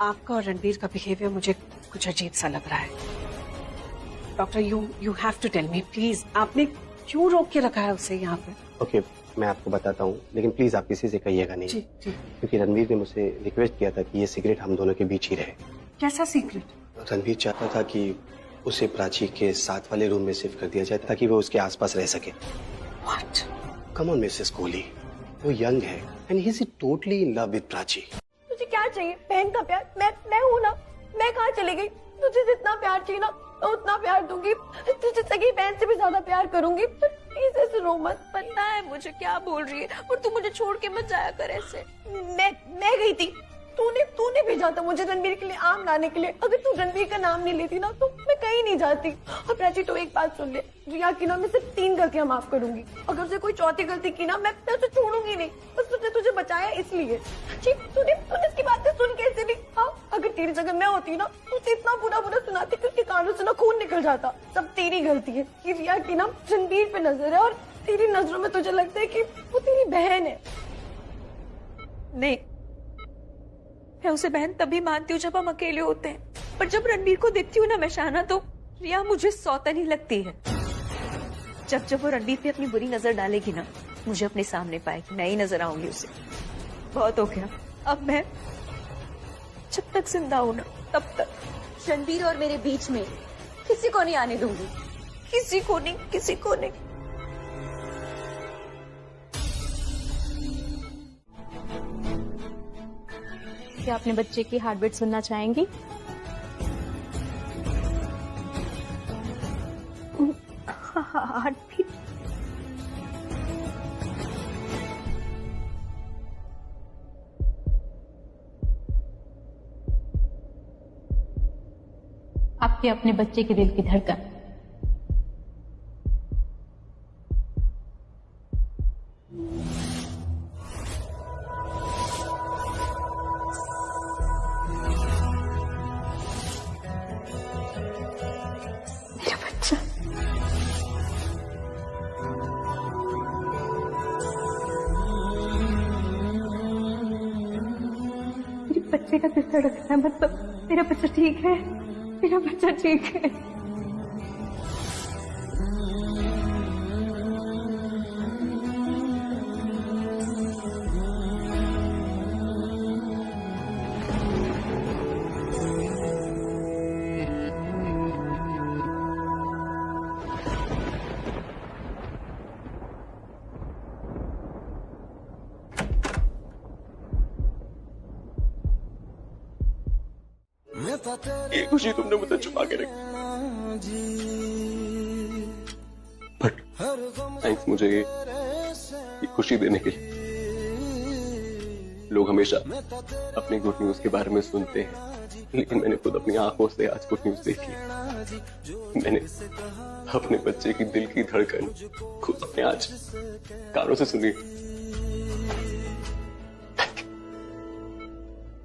[SPEAKER 11] आपका और रणबीर का बिहेवियर मुझे कुछ अजीब सा लग रहा है। Doctor you have to tell me please, आपने क्यों रोक के रखा है उसे यहाँ पे?
[SPEAKER 10] ओके, मैं आपको बताता हूँ, लेकिन प्लीज आप किसी से कहिएगा नहीं।
[SPEAKER 11] जी,
[SPEAKER 10] क्योंकि रणबीर ने मुझसे रिक्वेस्ट किया था कि ये सीक्रेट हम दोनों के बीच ही रहे।
[SPEAKER 11] कैसा सीक्रेट?
[SPEAKER 10] रणबीर चाहता था कि उसे प्राची के साथ वाले रूम में शिफ्ट कर दिया जाए ताकि वो उसके आसपास रह सके।
[SPEAKER 11] What?
[SPEAKER 10] Come on Mrs Kohli, वो यंग है and he is totally in love with Prachi.
[SPEAKER 5] तुझे क्या चाहिए? बहन का प्यार? मैं हूँ ना, मैं कहाँ चली गई? तुझे जितना प्यार चाहिए ना मैं उतना प्यार दूंगी, तुझे सगी बहन से भी ज्यादा प्यार करूंगी। प्लीज ऐसे रो मत।
[SPEAKER 7] पता है मुझे क्या बोल रही है, और तू मुझे छोड़ के मत जाया कर ऐसे।
[SPEAKER 5] मैं गई थी, तूने भेजा था मुझे रणबीर के लिए आम लाने के लिए। अगर तू रणबीर का नाम नहीं लेती ना तो मैं कहीं नहीं जाती। और प्राची तो एक बात सुन ले, रिया की ना मैं सिर्फ 3 गलतियां माफ करूंगी। अगर उसे कोई चौथी गलती की ना मैं उसे छोड़ूंगी नहीं। बस उसने तुझे बचाया इसलिए। तूने इसकी बातें सुन कैसे ली? हाँ, अगर तेरी जगह मैं होती ना तो उसे इतना बुरा सुनाती कि उसके कानों से ना खून निकल जाता। सब तेरी गलती है कि रिया की ना रणबीर पे नजर है, और तेरी नजरों में तुझे लगता है कि वो तेरी बहन है।
[SPEAKER 7] नहीं, मैं उसे बहन तभी मानती हूँ जब हम अकेले होते हैं, पर जब रणबीर को देखती हूँ ना मैं शाना, तो रिया मुझे सौतनी लगती है। जब वो रणबीर पे अपनी बुरी नजर डालेगी ना, मुझे अपने सामने पाएगी, मैं ही नजर आऊंगी उसे। बहुत हो गया, अब मैं जब तक जिंदा हूं ना तब तक रणबीर और मेरे बीच में किसी को नहीं आने दूंगी, किसी को नहीं।
[SPEAKER 16] क्या अपने बच्चे की हार्ट बीट सुनना चाहेंगी? Heart beat? आपके अपने बच्चे के दिल की धड़कन। बच्चे का दिल धड़कना है, मतलब मेरा बच्चा ठीक है, मेरा बच्चा ठीक है।
[SPEAKER 4] ये खुशी तुमने मुझसे छुपा के रखी, बट
[SPEAKER 13] थैंक्स मुझे ये खुशी देने के लिए। लोग हमेशा अपनी गुड न्यूज के बारे में सुनते हैं, लेकिन मैंने खुद अपनी आंखों से आज गुड न्यूज देखी। मैंने अपने बच्चे की दिल की धड़कन खुद अपने आज कानों से सुनी।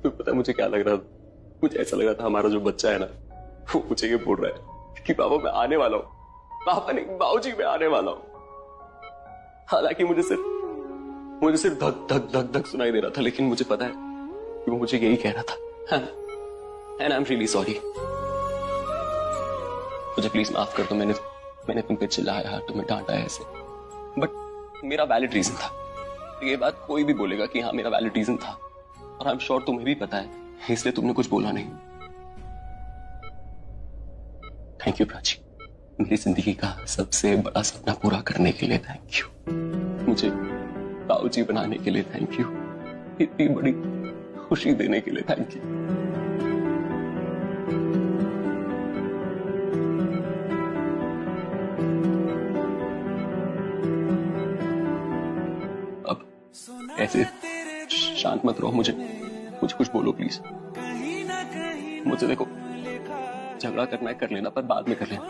[SPEAKER 13] तो पता मुझे क्या लग रहा था? मुझे ऐसा लग रहा था हमारा जो बच्चा है ना, वो मुझे ये बोल रहा है कि पापा मैं आने वाला हूं, पापा नहीं बाबूजी मैं आने वाला हूं। हालांकि मुझे सिर्फ धक धक धक धक सुनाई दे रहा था, लेकिन मुझे पता है कि वो मुझे यही कह रहा था। And I am really sorry. मुझे प्लीज माफ कर दो, मैंने तुम पे चिल्लाया, तुम्हें डांटा ऐसे, बट मेरा वैलिड रीजन था। ये बात कोई भी बोलेगा कि हाँ मेरा वैलिड रीजन था, और आई एम श्योर तुम्हें भी पता है, इसलिए तुमने कुछ बोला नहीं। थैंक यू प्राची, मेरी जिंदगी का सबसे बड़ा सपना पूरा करने के लिए थैंक यू। मुझे बाबूजी बनाने के लिए थैंक यू। इतनी बड़ी खुशी देने के लिए थैंक यू। अब ऐसे शांत मत रहो, मुझे कुछ बोलो प्लीज। मुझे देखो झगड़ा करना है कर लेना, पर बाद में कर लेना।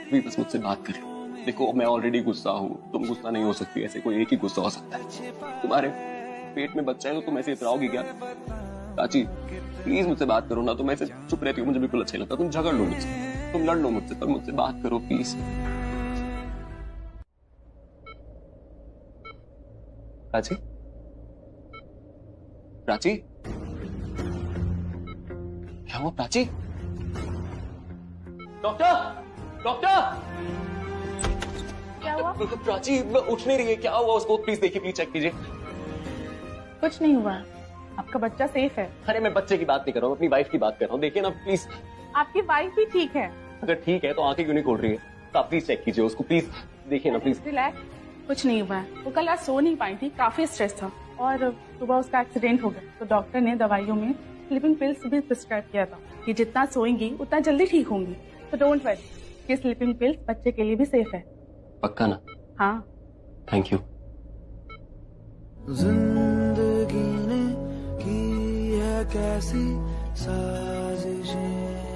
[SPEAKER 13] प्लीज बस मुझसे बात कर लो। देखो मैं ऑलरेडी गुस्सा हूँ, तुम गुस्सा नहीं हो सकती, ऐसे कोई एक ही गुस्सा हो सकता है। तुम्हारे पेट में बच्चा है तो तुम ऐसे इतराओगी क्या? चाची प्लीज मुझसे बात करो ना, तुम ऐसे चुप रहती हो, मुझे बिल्कुल अच्छा नहीं लगता। तुम झगड़ लो मुझसे, तुम लड़ लो मुझसे, पर मुझसे बात करो प्लीज। प्राची, प्राची क्या हुआ प्राची? डॉक्टर, डॉक्टर
[SPEAKER 18] क्या हुआ?
[SPEAKER 13] प्राची उठ नहीं रही है, क्या हुआ उसको? प्लीज देखिए, प्लीज चेक कीजिए।
[SPEAKER 18] कुछ नहीं हुआ, आपका बच्चा सेफ है।
[SPEAKER 13] अरे मैं बच्चे की बात नहीं कर रहा हूँ, अपनी वाइफ की बात कर रहा हूँ। देखिए ना प्लीज।
[SPEAKER 18] आपकी वाइफ भी ठीक है।
[SPEAKER 13] अगर ठीक है तो आंखें क्यों नहीं खोल रही है? तो आप प्लीज चेक कीजिए उसको, प्लीज देखिए ना प्लीज।
[SPEAKER 18] रिलैक्स, कुछ नहीं हुआ है। वो कल आज सो नहीं पाई थी, काफी स्ट्रेस था, और सुबह उसका एक्सीडेंट हो गया, तो डॉक्टर ने दवाइयों में स्लीपिंग पिल्स भी प्रिस्क्राइब किया था कि जितना सोएंगी उतना जल्दी ठीक होंगी। तो डोंट वरी, ये स्लीपिंग पिल्स बच्चे के लिए भी सेफ है।
[SPEAKER 13] पक्का ना?
[SPEAKER 18] हाँ।
[SPEAKER 13] Thank you.
[SPEAKER 6] जिंदगी ने की है कैसी साजिशें,